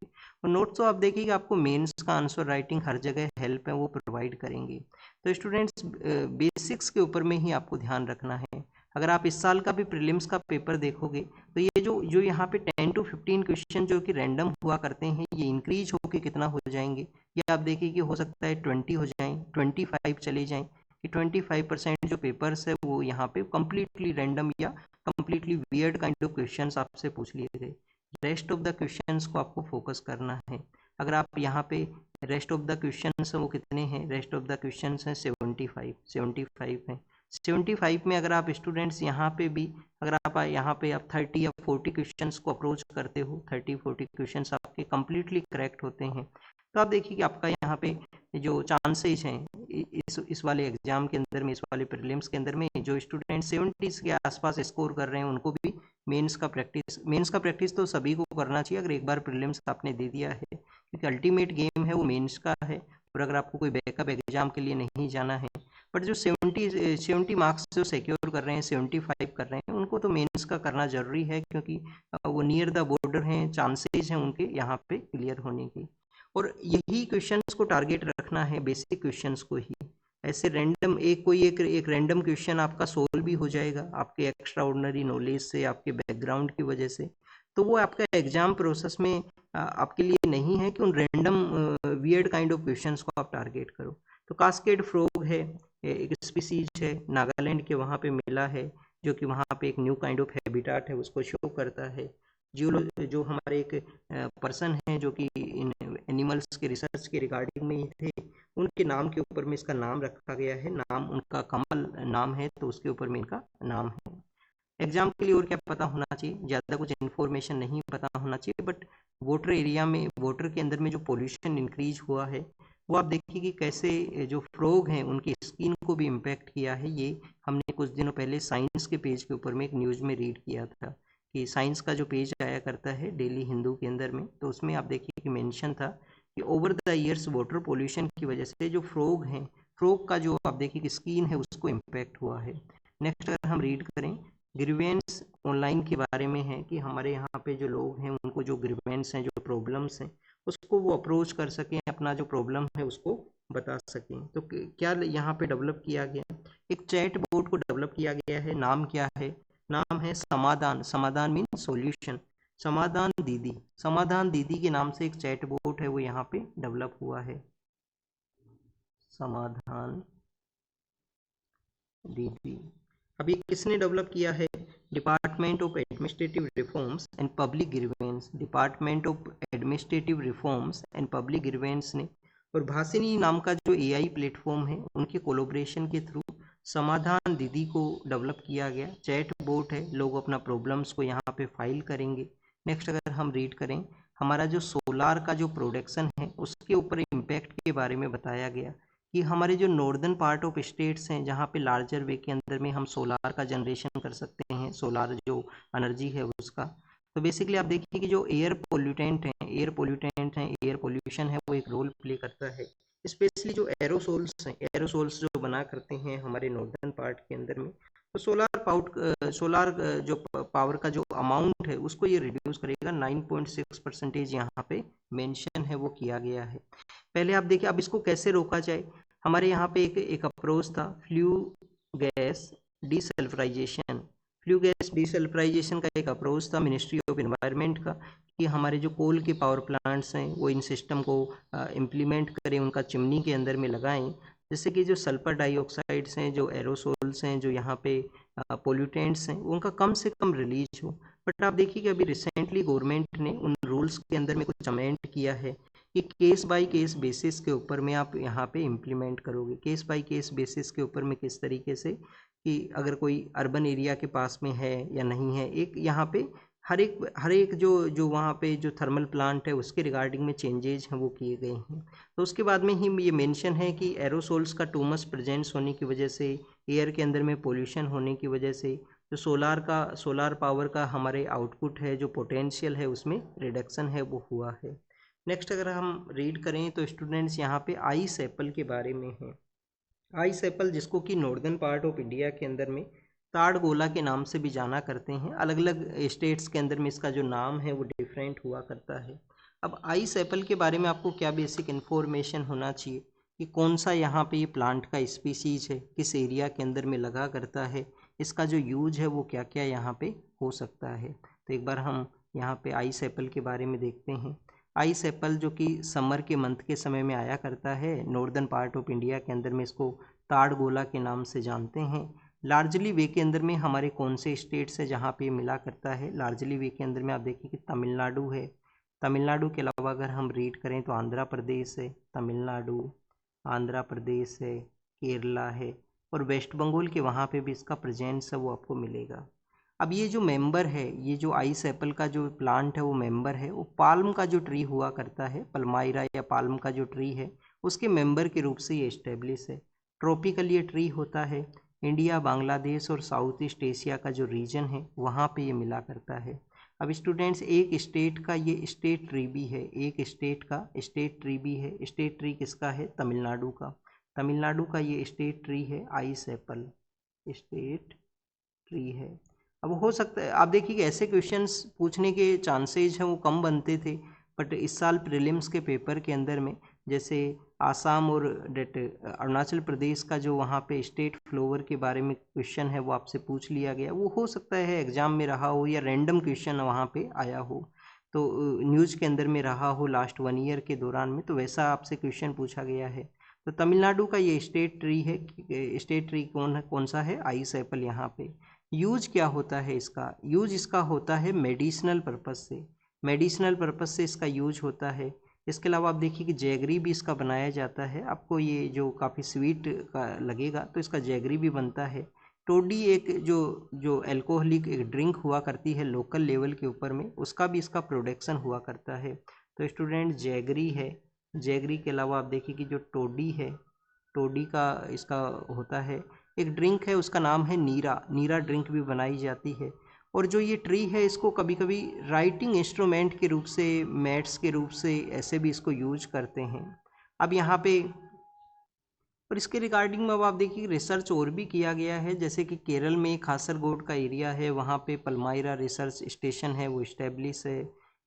और नोट्स तो आप देखिएगा आपको मेंस का आंसर राइटिंग हर जगह हेल्प है वो प्रोवाइड करेंगे। तो स्टूडेंट्स बेसिक्स के ऊपर में ही आपको ध्यान रखना है। अगर आप इस साल का भी प्रीलिम्स का पेपर देखोगे तो ये जो जो यहाँ पे 10 to 15 क्वेश्चन जो कि रैंडम हुआ करते हैं ये इंक्रीज होके कितना हो जाएंगे, ये आप देखिए कि हो सकता है 20 हो जाएं, 25 चले जाएं, कि 25% जो पेपर्स है वो यहाँ पे कम्प्लीटली रैंडम या completely weird kind of questions आपसे पूछ लिए गए। रेस्ट ऑफ द क्वेश्चंस को आपको फोकस करना है। अगर आप यहाँ पे रेस्ट ऑफ द क्वेश्चंस वो कितने हैं, रेस्ट ऑफ द क्वेश्चंस हैं 75 हैं। 75 में अगर आप स्टूडेंट्स यहाँ पे भी अगर आप यहाँ पे आप 30 या 40 क्वेश्चंस को अप्रोच करते हो, 30-40 क्वेश्चंस आपके कम्प्लीटली करेक्ट होते हैं, तो आप देखिए कि आपका यहाँ पे जो चांसेस हैं इस वाले एग्जाम के अंदर में, इस वाले प्रीलिम्स के अंदर में जो स्टूडेंट 70 के आसपास स्कोर कर रहे हैं उनको भी मेंस का प्रैक्टिस तो सभी को करना चाहिए अगर एक बार प्रीलिम्स आपने दे दिया है, क्योंकि अल्टीमेट गेम है वो मेंस का है। और अगर आपको कोई बैकअप एग्जाम के लिए नहीं जाना है, बट जो 70 मार्क्स जो सिक्योर कर रहे हैं, 75 कर रहे हैं, उनको तो मेंस का करना ज़रूरी है, क्योंकि वो नियर द बॉर्डर हैं, चांसेज हैं उनके यहाँ पे क्लियर होने की। और यही क्वेश्चंस को टारगेट रखना है, बेसिक क्वेश्चंस को ही। ऐसे रैंडम एक रैंडम क्वेश्चन आपका सोल्व भी हो जाएगा आपके एक्स्ट्रा ऑर्डिनरी नॉलेज से, आपके बैकग्राउंड की वजह से, तो वो आपका एग्जाम प्रोसेस में आपके लिए नहीं है कि उन random weird kind of questions को आप टारगेट करो। तो कास्केड फ्रॉग है, एक स्पीसीज है, नागालैंड के वहाँ पे मिला है, जो कि वहाँ पे एक न्यू काइंड ऑफ हैबिटाट है उसको शो करता है। जो हमारे एक पर्सन हैं जो कि इन एनिमल्स के रिसर्च के रिगार्डिंग में ही थे, उनके नाम के ऊपर में इसका नाम रखा गया है। नाम उनका कमल नाम है, तो उसके ऊपर में इनका नाम है। एग्जाम के लिए और क्या पता होना चाहिए, ज़्यादा कुछ इन्फॉर्मेशन नहीं पता होना चाहिए, बट वाटर एरिया में, वाटर के अंदर में जो पोल्यूशन इंक्रीज हुआ है, वो आप देखिए कि कैसे जो फ्रॉग हैं उनकी स्किन को भी इम्पेक्ट किया है। ये हमने कुछ दिनों पहले साइंस के पेज के ऊपर में एक न्यूज़ में रीड किया था, कि साइंस का जो पेज आया करता है डेली हिंदू के अंदर में, तो उसमें आप देखिए कि मेंशन था कि over the years water pollution की वजह से जो फ्रॉग हैं, फ्रॉग का जो आप देखिए कि स्किन है उसको इम्पेक्ट हुआ है। नेक्स्ट अगर हम रीड करें, ग्रीवेंस ऑनलाइन के बारे में है कि हमारे यहाँ पे जो लोग हैं उनको जो ग्रीवेंस हैं, जो प्रॉब्लम्स हैं, उसको वो अप्रोच कर सकें, अपना जो प्रॉब्लम है उसको बता सकें। तो क्या यहाँ पे डेवलप किया गया, एक चैट बोर्ड को डेवलप किया गया है। नाम क्या है, नाम है समाधान। समाधान मीन सॉल्यूशन। समाधान दीदी के नाम से एक चैट बोर्ड है, वो यहाँ पे डेवलप हुआ है, समाधान दीदी। अभी किसने डेवलप किया है, department of administrative reforms and public grievance, department of administrative reforms and public grievance ने, और भाषिनी नाम का जो एआई प्लेटफॉर्म है उनके कोलोब्रेशन के थ्रू समाधान दीदी को डेवलप किया गया। चैट बोट है, लोग अपना प्रॉब्लम्स को यहाँ पे फाइल करेंगे। नेक्स्ट अगर हम रीड करें, हमारा जो सोलार का जो प्रोडक्शन है उसके ऊपर इम्पैक्ट के बारे में बताया गया, कि हमारे जो नॉर्दर्न पार्ट ऑफ स्टेट्स हैं जहाँ पे लार्जर वे के अंदर में हम सोलार का जनरेशन कर सकते हैं, सोलार जो एनर्जी है उसका। तो बेसिकली आप देखिए कि जो एयर पोल्यूशन है, वो एक रोल प्ले करता है। स्पेशली जो एरोसोल्स जो बना करते हैं हमारे नॉर्दर्न पार्ट के अंदर में, तो सोलार जो पावर का जो अमाउंट है उसको ये रिड्यूस करेगा। 9.6% यहाँ पे मेंशन है, वो किया गया है। पहले आप देखिए, अब इसको कैसे रोका जाए। हमारे यहाँ पे एक अप्रोच था, फ्लू गैस डिसल्फ्राइजेशन का एक अप्रोच था मिनिस्ट्री ऑफ एनवायरनमेंट का, कि हमारे जो कोल के पावर प्लांट्स हैं वो इन सिस्टम को इम्प्लीमेंट करें, उनका चिमनी के अंदर में लगाएं, जिससे कि जो सल्फर डाइऑक्साइड्स हैं, जो एरोसोल्स हैं, जो यहाँ पे पोल्यूटेंट्स हैं, उनका कम से कम रिलीज हो। बट आप देखिए कि अभी रिसेंटली गवर्नमेंट ने उन रूल्स के अंदर में कुछ अमेंड किया है, कि केस बाय केस बेसिस के ऊपर में आप यहाँ पे इम्प्लीमेंट करोगे। केस बाय केस बेसिस के ऊपर में किस तरीके से, कि अगर कोई अर्बन एरिया के पास में है या नहीं है, एक यहाँ पे हर एक जो वहाँ पे जो थर्मल प्लांट है उसके रिगार्डिंग में चेंजेज हैं वो किए गए हैं। तो उसके बाद में ही ये मेंशन है कि एरोसोल्स का टू मच प्रेजेंस होने की वजह से, एयर के अंदर में पोल्यूशन होने की वजह से, जो सोलार पावर का हमारे आउटपुट है, जो पोटेंशियल है, उसमें रिडक्शन है वो हुआ है। नेक्स्ट अगर हम रीड करें तो स्टूडेंट्स यहाँ पे आइस एप्पल के बारे में है। आइस एप्पल, जिसको कि नॉर्दर्न पार्ट ऑफ इंडिया के अंदर में ताड़गोला के नाम से भी जाना करते हैं, अलग अलग स्टेट्स के अंदर में इसका जो नाम है वो डिफरेंट हुआ करता है। अब आइस एप्पल के बारे में आपको क्या बेसिक इन्फॉर्मेशन होना चाहिए, कि कौन सा यहाँ पे ये प्लांट का स्पीसीज है, किस एरिया के अंदर में लगा करता है, इसका जो यूज है वो क्या क्या यहाँ पे हो सकता है। तो एक बार हम यहाँ पे आइस एप्पल के बारे में देखते हैं। आइस एप्पल जो कि समर के मंथ के समय में आया करता है नॉर्दर्न पार्ट ऑफ इंडिया के अंदर में, इसको ताड़गोला के नाम से जानते हैं। लार्जली वे के अंदर में हमारे कौन से स्टेट्स है जहाँ पे मिला करता है, लार्जली वे के अंदर में आप देखिए कि तमिलनाडु है। तमिलनाडु के अलावा अगर हम रीड करें तो आंध्र प्रदेश है, तमिलनाडु, आंध्र प्रदेश है, केरला है, और वेस्ट बंगाल के वहाँ पे भी इसका प्रेजेंस है वो आपको मिलेगा। अब ये जो मेंबर है, ये जो आइस एप्पल का जो प्लांट है वो मेंबर है, वो पाल्म का जो ट्री हुआ करता है, पल्माइरा या पाल्म का जो ट्री है उसके मेंबर के रूप से ये इस्टेब्लिश है। ट्रॉपिकल ये ट्री होता है, इंडिया, बांग्लादेश और साउथ ईस्ट एशिया का जो रीजन है वहाँ पे ये मिला करता है। अब स्टूडेंट्स एक स्टेट का ये स्टेट ट्री भी है, एक स्टेट का स्टेट ट्री भी है। स्टेट ट्री किसका है? तमिलनाडु का। तमिलनाडु का ये स्टेट ट्री है आइस एप्पल, स्टेट ट्री है। अब हो सकता है आप देखिए कि ऐसे क्वेश्चंस पूछने के चांसेज हैं वो कम बनते थे, बट इस साल प्रीलिम्स के पेपर के अंदर में जैसे आसाम और डेट अरुणाचल प्रदेश का जो वहाँ पे स्टेट फ्लोवर के बारे में क्वेश्चन है वो आपसे पूछ लिया गया, वो हो सकता है एग्जाम में रहा हो या रैंडम क्वेश्चन वहाँ पे आया हो, तो न्यूज़ के अंदर में रहा हो लास्ट 1 ईयर के दौरान में, तो वैसा आपसे क्वेश्चन पूछा गया है। तो तमिलनाडु का ये स्टेट ट्री है, स्टेट ट्री कौन सा है? आइस एप्पल यहाँ पे। यूज क्या होता है इसका? यूज इसका होता है मेडिसिनल पर्पस से, मेडिसिनल पर्पस से इसका यूज होता है। इसके अलावा आप देखिए कि जैगरी भी इसका बनाया जाता है, आपको ये जो काफ़ी स्वीट का लगेगा तो इसका जैगरी भी बनता है। टोडी एक जो एल्कोहलिक एक ड्रिंक हुआ करती है लोकल लेवल के ऊपर में, उसका भी इसका प्रोडक्शन हुआ करता है। तो स्टूडेंट जैगरी है, जैगरी के अलावा आप देखिए कि जो टोडी है, टोडी का इसका होता है एक ड्रिंक है, उसका नाम है नीरा, नीरा ड्रिंक भी बनाई जाती है। और जो ये ट्री है इसको कभी कभी राइटिंग इंस्ट्रूमेंट के रूप से, मैट्स के रूप से ऐसे भी इसको यूज करते हैं। अब यहाँ पे और इसके रिगार्डिंग में अब आप देखिए रिसर्च और भी किया गया है, जैसे कि केरल में कासरगोड का एरिया है, वहाँ पे पल्माइरा रिसर्च स्टेशन है वो इस्टेब्लिश है।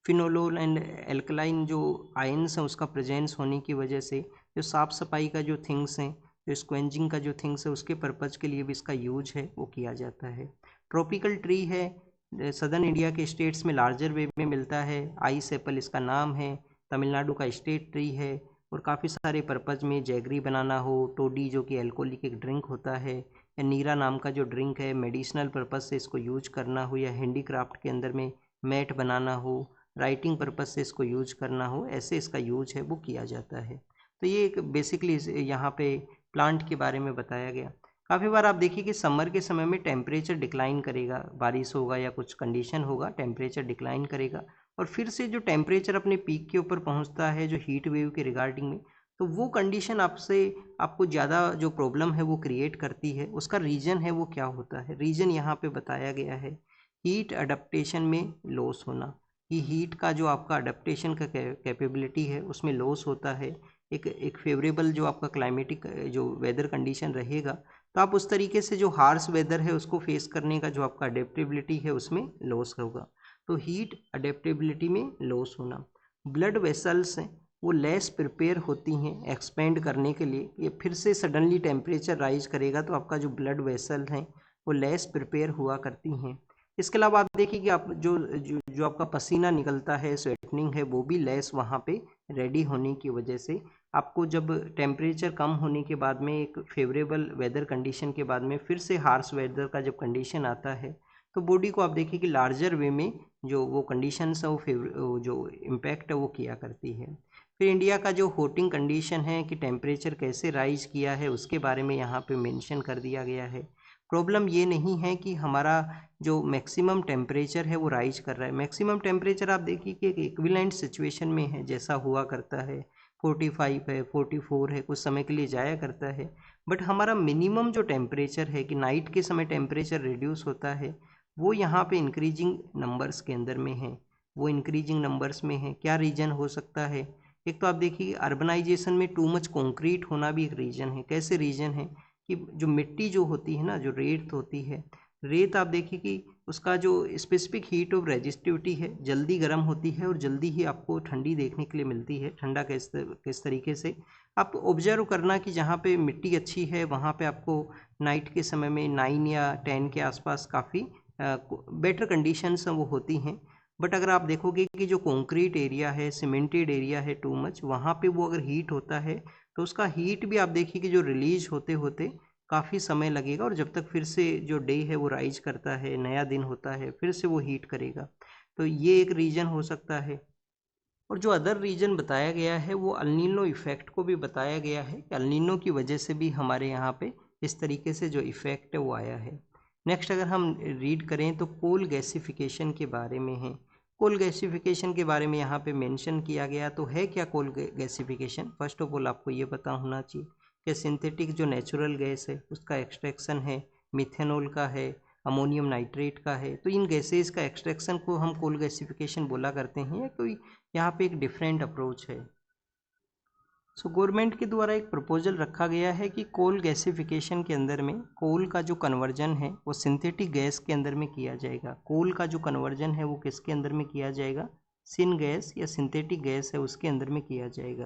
फिनोलोल एंड एल्कलाइन जो आयंस हैं उसका प्रेजेंस होने की वजह से जो साफ़ सफाई का जो थिंग्स हैं, जो स्क्वेंजिंग का जो थिंग्स है उसके पर्पज़ के लिए भी इसका यूज है वो किया जाता है। ट्रॉपिकल ट्री है, सदर्न इंडिया के स्टेट्स में लार्जर वे में मिलता है, आइस एप्पल इसका नाम है, तमिलनाडु का स्टेट ट्री है। और काफ़ी सारे पर्पज़ में जैगरी बनाना हो, टोडी जो कि अल्कोहलिक एक ड्रिंक होता है, या नीरा नाम का जो ड्रिंक है मेडिसिनल पर्पज़ से इसको यूज करना हो, या हैंडीक्राफ्ट के अंदर में मैट बनाना हो, राइटिंग पर्पज़ से इसको यूज करना हो, ऐसे इसका यूज है वो किया जाता है। तो ये एक बेसिकली यहाँ पे प्लांट के बारे में बताया गया। काफ़ी बार आप देखिए कि समर के समय में टेम्परेचर डिक्लाइन करेगा, बारिश होगा या कुछ कंडीशन होगा, टेम्परेचर डिक्लाइन करेगा और फिर से जो टेम्परेचर अपने पीक के ऊपर पहुंचता है जो हीट वेव के रिगार्डिंग में, तो वो कंडीशन आपको ज़्यादा जो प्रॉब्लम है वो क्रिएट करती है। उसका रीज़न है वो क्या होता है? रीज़न यहाँ पे बताया गया है हीट अडेप्टेशन में लॉस होना, कि हीट का जो आपका अडेप्टेशन का कैपेबिलिटी है उसमें लॉस होता है। एक फेवरेबल जो आपका क्लाइमेटिक जो वेदर कंडीशन रहेगा, तो आप उस तरीके से जो हार्श वेदर है उसको फेस करने का जो आपका अडेप्टेबिलिटी है उसमें लॉस होगा। तो हीट अडेप्टेबिलिटी में लॉस होना। ब्लड वेसल्स हैं वो लेस प्रिपेयर होती हैं एक्सपेंड करने के लिए, ये फिर से सडनली टेम्परेचर राइज करेगा तो आपका जो ब्लड वेसल हैं वो लेस प्रिपेयर हुआ करती हैं। इसके अलावा आप देखिए कि आप जो आपका पसीना निकलता है, स्वेटनिंग है, वो भी लेस वहाँ पे रेडी होने की वजह से आपको जब टेम्परेचर कम होने के बाद में एक फेवरेबल वेदर कंडीशन के बाद में फिर से हार्श वेदर का जब कंडीशन आता है, तो बॉडी को आप देखिए कि लार्जर वे में जो वो कंडीशंस है वो जो इम्पैक्ट है वो किया करती है। फिर इंडिया का जो होटिंग कंडीशन है कि टेम्परेचर कैसे राइज किया है उसके बारे में यहाँ पे मेंशन कर दिया गया है। प्रॉब्लम ये नहीं है कि हमारा जो मैक्सिमम टेम्परेचर है वो राइज कर रहा है, मैक्सिमम टेम्परेचर आप देखिए कि एक इक्विवेलेंट सिचुएशन में है, जैसा हुआ करता है 45 है, 44 है, कुछ समय के लिए जाया करता है। बट हमारा मिनिमम जो टेम्परेचर है कि नाइट के समय टेम्परेचर रिड्यूस होता है, वो यहाँ पे इंक्रीजिंग नंबर्स के अंदर में है, वो इंक्रीजिंग नंबर्स में है। क्या रीज़न हो सकता है? एक तो आप देखिए अर्बनाइजेशन में टू मच कंक्रीट होना भी एक रीज़न है। कैसे रीज़न है? कि जो मिट्टी जो होती है ना, जो रेत होती है, रेत आप देखिए कि उसका जो स्पेसिफिक हीट ऑफ रेजिस्टिविटी है जल्दी गर्म होती है और जल्दी ही आपको ठंडी देखने के लिए मिलती है। ठंडा किस तरीके से आप ऑब्जर्व करना कि जहाँ पे मिट्टी अच्छी है वहाँ पे आपको नाइट के समय में 9 या 10 के आसपास काफ़ी बेटर कंडीशंस वो होती हैं। बट अगर आप देखोगे कि जो कंक्रीट एरिया है, सीमेंटेड एरिया है टू मच, वहाँ पे वो अगर हीट होता है तो उसका हीट भी आप देखिए कि जो रिलीज होते होते काफ़ी समय लगेगा और जब तक फिर से जो डे है वो राइज करता है, नया दिन होता है, फिर से वो हीट करेगा। तो ये एक रीज़न हो सकता है। और जो अदर रीज़न बताया गया है वो अल नीनो इफ़ेक्ट को भी बताया गया है कि अल नीनो की वजह से भी हमारे यहाँ पे इस तरीके से जो इफ़ेक्ट है वो आया है। नेक्स्ट अगर हम रीड करें तो कोल गैसिफिकेशन के बारे में है। कोल गैसिफिकेशन के बारे में यहाँ पे मेंशन किया गया, तो है क्या coal gasification? First of all आपको ये पता होना चाहिए कि सिंथेटिक जो नेचुरल गैस है उसका एक्सट्रैक्शन है, मिथेनॉल का है, अमोनियम नाइट्रेट का है। तो इन गैसेज का एक्सट्रैक्शन को हम कोल गैसिफिकेशन बोला करते हैं। कोई यहाँ पे एक डिफरेंट अप्रोच है। सो गवर्नमेंट के द्वारा एक प्रपोजल रखा गया है कि कोल गैसिफिकेशन के अंदर में कोल का जो कन्वर्जन है वो सिंथेटिक गैस के अंदर में किया जाएगा। कोल का जो कन्वर्जन है वो किसके अंदर में किया जाएगा? सिन गैस या सिंथेटिक गैस है उसके अंदर में किया जाएगा।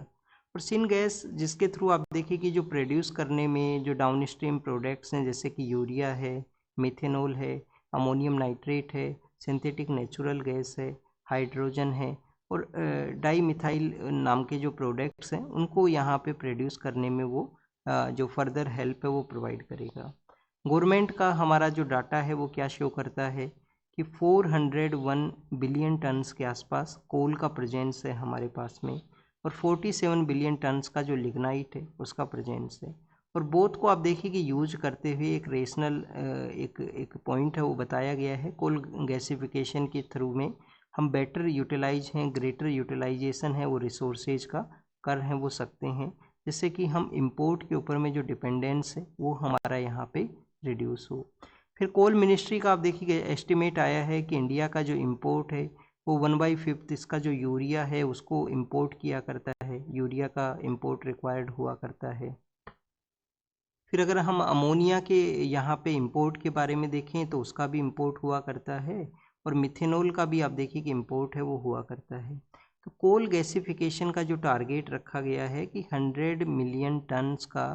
और सिन गैस जिसके थ्रू आप देखिए कि जो प्रोड्यूस करने में जो डाउन स्ट्रीम प्रोडक्ट्स हैं, जैसे कि यूरिया है, मिथेनॉल है, अमोनियम नाइट्रेट है, सिंथेटिक नेचुरल गैस है, हाइड्रोजन है और डाई मिथाइल नाम के जो प्रोडक्ट्स हैं उनको यहाँ पे प्रोड्यूस करने में वो जो फर्दर हेल्प है वो प्रोवाइड करेगा। गवर्नमेंट का हमारा जो डाटा है वो क्या शो करता है कि 401 बिलियन टन्स के आसपास कोल का प्रेजेंस है हमारे पास में, और 47 बिलियन टन्स का जो लिग्नाइट है उसका प्रेजेंस है। और बोथ को आप देखिए कि यूज करते हुए एक रेशनल एक पॉइंट है वो बताया गया है। कोल गैसिफिकेशन के थ्रू में हम बेटर यूटिलाइज हैं, ग्रेटर यूटिलाइजेशन है वो रिसोर्सेज का कर हैं वो सकते हैं, जिससे कि हम इंपोर्ट के ऊपर में जो डिपेंडेंस है वो हमारा यहाँ पे रिड्यूस हो। फिर कोल मिनिस्ट्री का आप देखिए एस्टिमेट आया है कि इंडिया का जो इंपोर्ट है वो 1/5 इसका जो यूरिया है उसको इंपोर्ट किया करता है, यूरिया का इंपोर्ट रिक्वायर्ड हुआ करता है। फिर अगर हम अमोनिया के यहाँ पे इंपोर्ट के बारे में देखें तो उसका भी इंपोर्ट हुआ करता है, और मिथेनॉल का भी आप देखिए कि इंपोर्ट है वो हुआ करता है। तो कोल गैसिफिकेशन का जो टारगेट रखा गया है कि 100 मिलियन टन्स का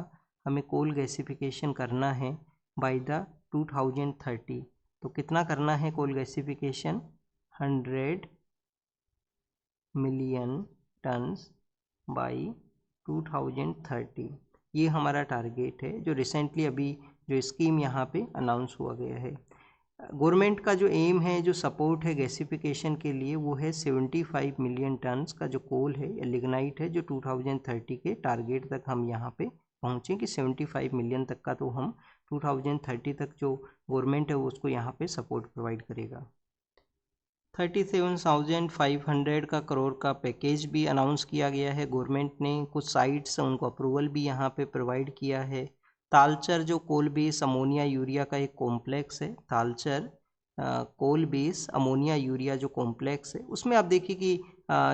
हमें कोल गैसिफिकेशन करना है बाय द 2030। तो कितना करना है coal gasification? 100 million tons by 2030। ये हमारा टारगेट है जो रिसेंटली अभी जो स्कीम यहाँ पे अनाउंस हुआ गया है। गवर्नमेंट का जो एम है, जो सपोर्ट है गैसिफिकेशन के लिए, वो है 75 मिलियन टन्स का जो कोल है या लिग्नाइट है जो 2030 के टारगेट तक हम यहाँ पे पहुँचें कि 75 मिलियन तक का तो हम 2030 तक जो गवर्नमेंट है वो उसको यहाँ पे सपोर्ट प्रोवाइड करेगा। 37,500 का करोड़ का पैकेज भी अनाउंस किया गया है गवर्नमेंट ने। कुछ साइट्स उनको अप्रूवल भी यहाँ पे प्रोवाइड किया है। तालचर जो कोल बेस अमोनिया यूरिया का एक कॉम्प्लेक्स है, Talcher coal base ammonia urea जो कॉम्प्लेक्स है, उसमें आप देखिए कि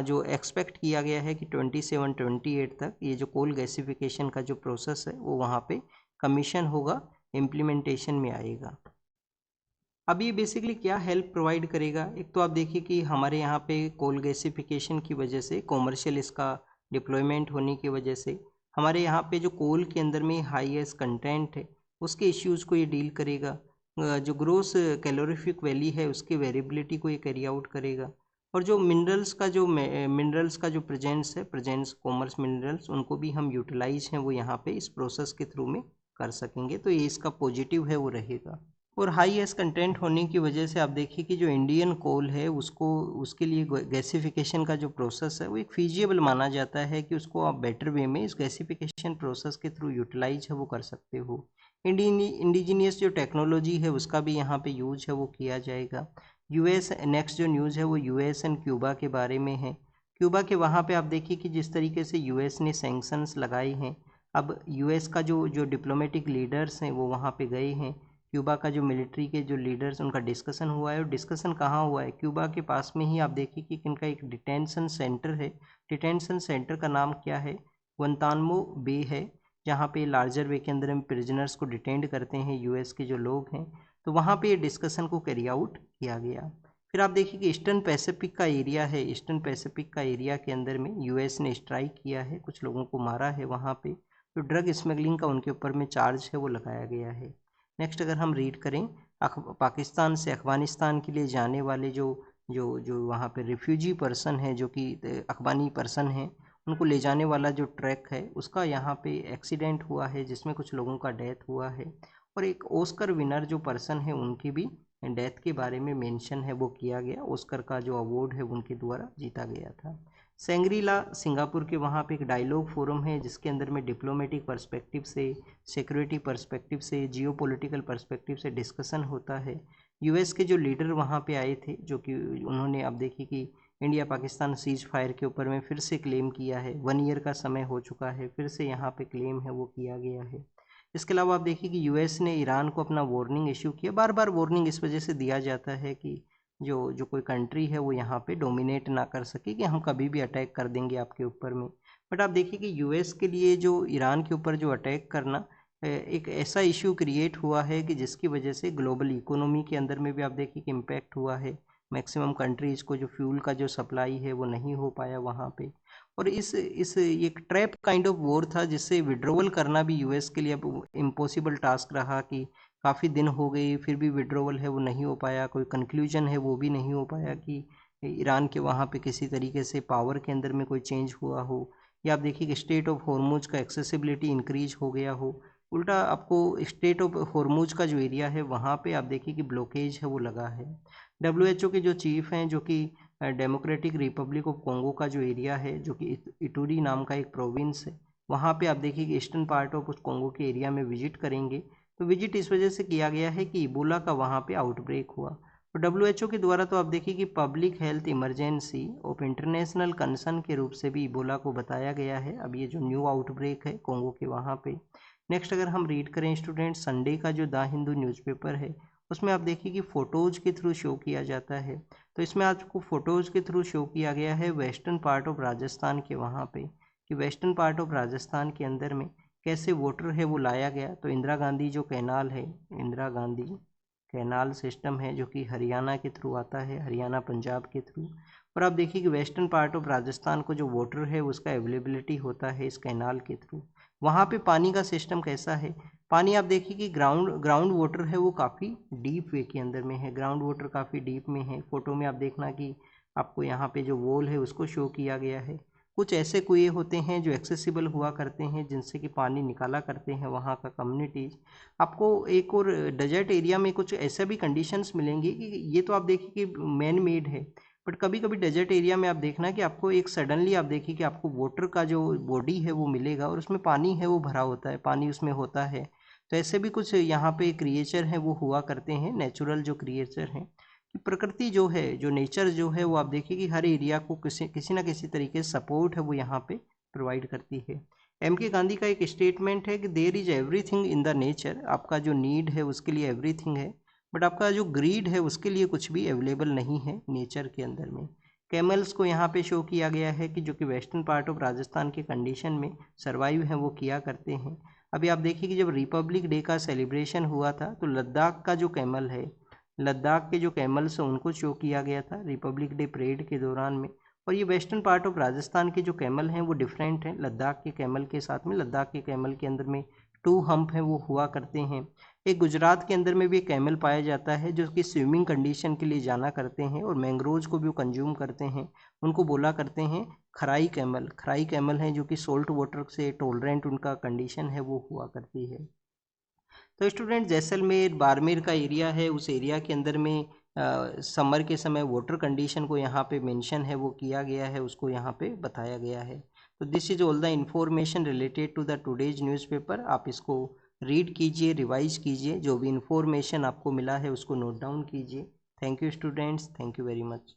जो एक्सपेक्ट किया गया है कि 27-28 तक ये जो कोल गैसिफिकेशन का जो प्रोसेस है वो वहाँ पे कमीशन होगा, इम्प्लीमेंटेशन में आएगा। अब ये बेसिकली क्या हेल्प प्रोवाइड करेगा? एक तो आप देखिए कि हमारे यहाँ पे कोल गैसिफिकेशन की वजह से, कॉमर्शियल इसका डिप्लॉयमेंट होने की वजह से हमारे यहाँ पे जो कोल के अंदर में हाईएस्ट कंटेंट है उसके इश्यूज़ को ये डील करेगा। जो ग्रोस कैलोरीफिक वैली है उसकी वेरिएबिलिटी को ये कैरी आउट करेगा। और जो मिनरल्स का जो प्रेजेंस कॉमर्स मिनरल्स, उनको भी हम यूटिलाइज हैं वो यहाँ पे इस प्रोसेस के थ्रू में कर सकेंगे। तो ये इसका पॉजिटिव है वो रहेगा। और हाई एस कंटेंट होने की वजह से आप देखिए कि जो इंडियन कोल है उसको, उसके लिए गैसिफिकेशन का जो प्रोसेस है वो एक फीजिएबल माना जाता है कि उसको आप बेटर वे में इस गैसिफिकेशन प्रोसेस के थ्रू यूटिलाइज है वो कर सकते हो। इंडिजीनियस जो टेक्नोलॉजी है उसका भी यहाँ पे यूज है वो किया जाएगा। यूएस नेक्स्ट जो न्यूज़ है वो यूएस एंड क्यूबा के बारे में है। क्यूबा के वहाँ पे आप देखिए कि जिस तरीके से यूएस ने सैंक्शंस लगाए हैं, अब यूएस का जो डिप्लोमेटिक लीडर्स हैं वो वहाँ पे गए हैं। क्यूबा का जो मिलिट्री के जो लीडर्स, उनका डिस्कशन हुआ है। और डिस्कशन कहाँ हुआ है? क्यूबा के पास में ही आप देखिए कि इनका एक डिटेंशन सेंटर है। डिटेंशन सेंटर का नाम क्या है? ग्वांतानामो बे है, जहाँ पे लार्जर वे के अंदर में प्रिजनर्स को डिटेंड करते हैं यूएस के जो लोग हैं। तो वहाँ पे ये डिस्कशन को कैरी आउट किया गया। फिर आप देखिए कि ईस्टर्न पैसिफिक का एरिया है, ईस्टर्न पैसिफिक का एरिया के अंदर में यूएस ने स्ट्राइक किया है, कुछ लोगों को मारा है वहाँ पे। तो ड्रग स्मगलिंग का उनके ऊपर में चार्ज है वो लगाया गया है। नेक्स्ट अगर हम रीड करें, पाकिस्तान से अफ़गानिस्तान के लिए जाने वाले जो जो जो वहाँ पे रिफ्यूजी पर्सन है, जो कि अफ़गानी पर्सन है, उनको ले जाने वाला जो ट्रैक है उसका यहाँ पे एक्सीडेंट हुआ है जिसमें कुछ लोगों का डेथ हुआ है। और एक ऑस्कर विनर जो पर्सन है उनकी भी डेथ के बारे में मेंशन है वो किया गया। ऑस्कर का जो अवार्ड है उनके द्वारा जीता गया था। सेंग्रीला सिंगापुर के वहाँ पे एक डायलॉग फोरम है जिसके अंदर में डिप्लोमेटिक पर्सपेक्टिव से, सिक्योरिटी पर्सपेक्टिव से, जियोपॉलिटिकल पर्सपेक्टिव से डिस्कशन होता है। यूएस के जो लीडर वहाँ पे आए थे, जो कि उन्होंने अब देखिए कि इंडिया पाकिस्तान सीज फायर के ऊपर में फिर से क्लेम किया है। 1 ईयर का समय हो चुका है, फिर से यहाँ पे क्लेम है वो किया गया है। इसके अलावा आप देखिए कि यूएस ने ईरान को अपना वार्निंग इशू किया। बार बार वार्निंग इस वजह से दिया जाता है कि जो जो कोई कंट्री है वो यहाँ पे डोमिनेट ना कर सके, कि हम कभी भी अटैक कर देंगे आपके ऊपर में। बट आप देखिए कि यूएस के लिए जो ईरान के ऊपर जो अटैक करना एक ऐसा इशू क्रिएट हुआ है कि जिसकी वजह से ग्लोबल इकोनॉमी के अंदर में भी आप देखिए कि इम्पैक्ट हुआ है। मैक्सिमम कंट्रीज़ को जो फ्यूल का जो सप्लाई है वो नहीं हो पाया वहाँ पे। और इस एक ट्रैप काइंड ऑफ वॉर था, जिससे विड्रोवल करना भी यूएस के लिए अब इम्पॉसिबल टास्क रहा कि काफ़ी दिन हो गए फिर भी विड्रोवल है वो नहीं हो पाया, कोई कंक्लूजन है वो भी नहीं हो पाया कि ईरान के वहाँ पे किसी तरीके से पावर के अंदर में कोई चेंज हुआ हो, या आप देखिए कि स्टेट ऑफ हॉर्मुज का एक्सेसिबिलिटी इंक्रीज हो गया हो। उल्टा आपको स्टेट ऑफ हॉर्मुज का जो एरिया है वहाँ पे आप देखिए कि ब्लॉकेज है वो लगा है। डब्ल्यूएचओ के जो चीफ हैं, जो कि डेमोक्रेटिक रिपब्लिक ऑफ कॉन्गो का जो एरिया है, जो कि इटूरी नाम का एक प्रोविंस है, वहाँ पे आप देखिए कि ईस्टर्न पार्ट ऑफ उस कॉन्गो के एरिया में विजिट करेंगे। तो विजिट इस वजह से किया गया है कि इबोला का वहाँ पे आउटब्रेक हुआ। तो डब्ल्यूएचओ के द्वारा तो आप देखिए कि public health emergency of international concern के रूप से भी इबोला को बताया गया है। अब ये जो न्यू आउटब्रेक है कॉन्गो के वहाँ पे। नेक्स्ट अगर हम रीड करें स्टूडेंट, संडे का जो द हिंदू न्यूज़पेपर है उसमें आप देखिए कि फ़ोटोज़ के थ्रू शो किया जाता है। तो इसमें आपको फ़ोटोज़ के थ्रू शो किया गया है वेस्टर्न पार्ट ऑफ राजस्थान के वहाँ पे, कि वेस्टर्न पार्ट ऑफ राजस्थान के अंदर में कैसे वाटर है वो लाया गया। तो इंदिरा गांधी जो कैनाल है, इंदिरा गांधी कैनाल सिस्टम है, जो कि हरियाणा के थ्रू आता है, हरियाणा पंजाब के थ्रू। और आप देखिए कि वेस्टर्न पार्ट ऑफ राजस्थान को जो वाटर है उसका अवेलेबिलिटी होता है इस कैनाल के थ्रू। वहाँ पे पानी का सिस्टम कैसा है, पानी आप देखिए कि ग्राउंड वाटर है वो काफ़ी डीप वे के अंदर में है, ग्राउंड वाटर काफ़ी डीप में है। फोटो में आप देखना कि आपको यहाँ पे जो वॉल है उसको शो किया गया है। कुछ ऐसे कुएँ होते हैं जो एक्सेसिबल हुआ करते हैं, जिनसे कि पानी निकाला करते हैं वहाँ का कम्युनिटीज़। आपको एक और डेजर्ट एरिया में कुछ ऐसा भी कंडीशंस मिलेंगी कि ये तो आप देखिए कि मैन मेड है, बट कभी कभी डेजर्ट एरिया में आप देखना कि आपको एक सडनली आप देखिए कि आपको वाटर का जो बॉडी है वो मिलेगा और उसमें पानी है वो भरा होता है, पानी उसमें होता है। तो ऐसे भी कुछ यहाँ पे क्रिएचर हैं वो हुआ करते हैं, नेचुरल जो क्रिएचर हैं। कि प्रकृति जो है, जो नेचर जो है वो आप देखिए कि हर एरिया को किसी ना किसी तरीके से सपोर्ट है वो यहाँ पे प्रोवाइड करती है। एम के गांधी का एक स्टेटमेंट है कि there is everything in the nature, आपका जो नीड है उसके लिए एवरीथिंग है, बट आपका जो ग्रीड है उसके लिए कुछ भी अवेलेबल नहीं है नेचर के अंदर में। कैमल्स को यहाँ पे शो किया गया है कि जो कि वेस्टर्न पार्ट ऑफ राजस्थान के कंडीशन में सर्वाइव हैं वो किया करते हैं। अभी आप देखिए कि जब रिपब्लिक डे का सेलिब्रेशन हुआ था तो लद्दाख का जो कैमल है, लद्दाख के जो कैमल्स हैं उनको शो किया गया था रिपब्लिक डे परेड के दौरान में। और ये वेस्टर्न पार्ट ऑफ राजस्थान के जो कैमल हैं वो डिफरेंट हैं लद्दाख के कैमल के साथ में। लद्दाख के कैमल के अंदर में 2 हम्प हैं वो हुआ करते हैं। एक गुजरात के अंदर में भी एक कैमल पाया जाता है जो कि स्विमिंग कंडीशन के लिए जाना करते हैं और मैंग्रोव्स को भी वो कंज्यूम करते हैं, उनको बोला करते हैं खराई कैमल। खराई कैमल हैं जो कि सोल्ट वाटर से टॉलरेंट उनका कंडीशन है वो हुआ करती है। तो स्टूडेंट, जैसलमेर बाड़मेर का एरिया है, उस एरिया के अंदर में समर के समय वाटर कंडीशन को यहाँ पे मेंशन है वो किया गया है, उसको यहाँ पे बताया गया है। तो this is all the information related to the today's newspaper. आप इसको रीड कीजिए, रिवाइज कीजिए, जो भी इंफॉर्मेशन आपको मिला है उसको नोट डाउन कीजिए। Thank you students, thank you very much.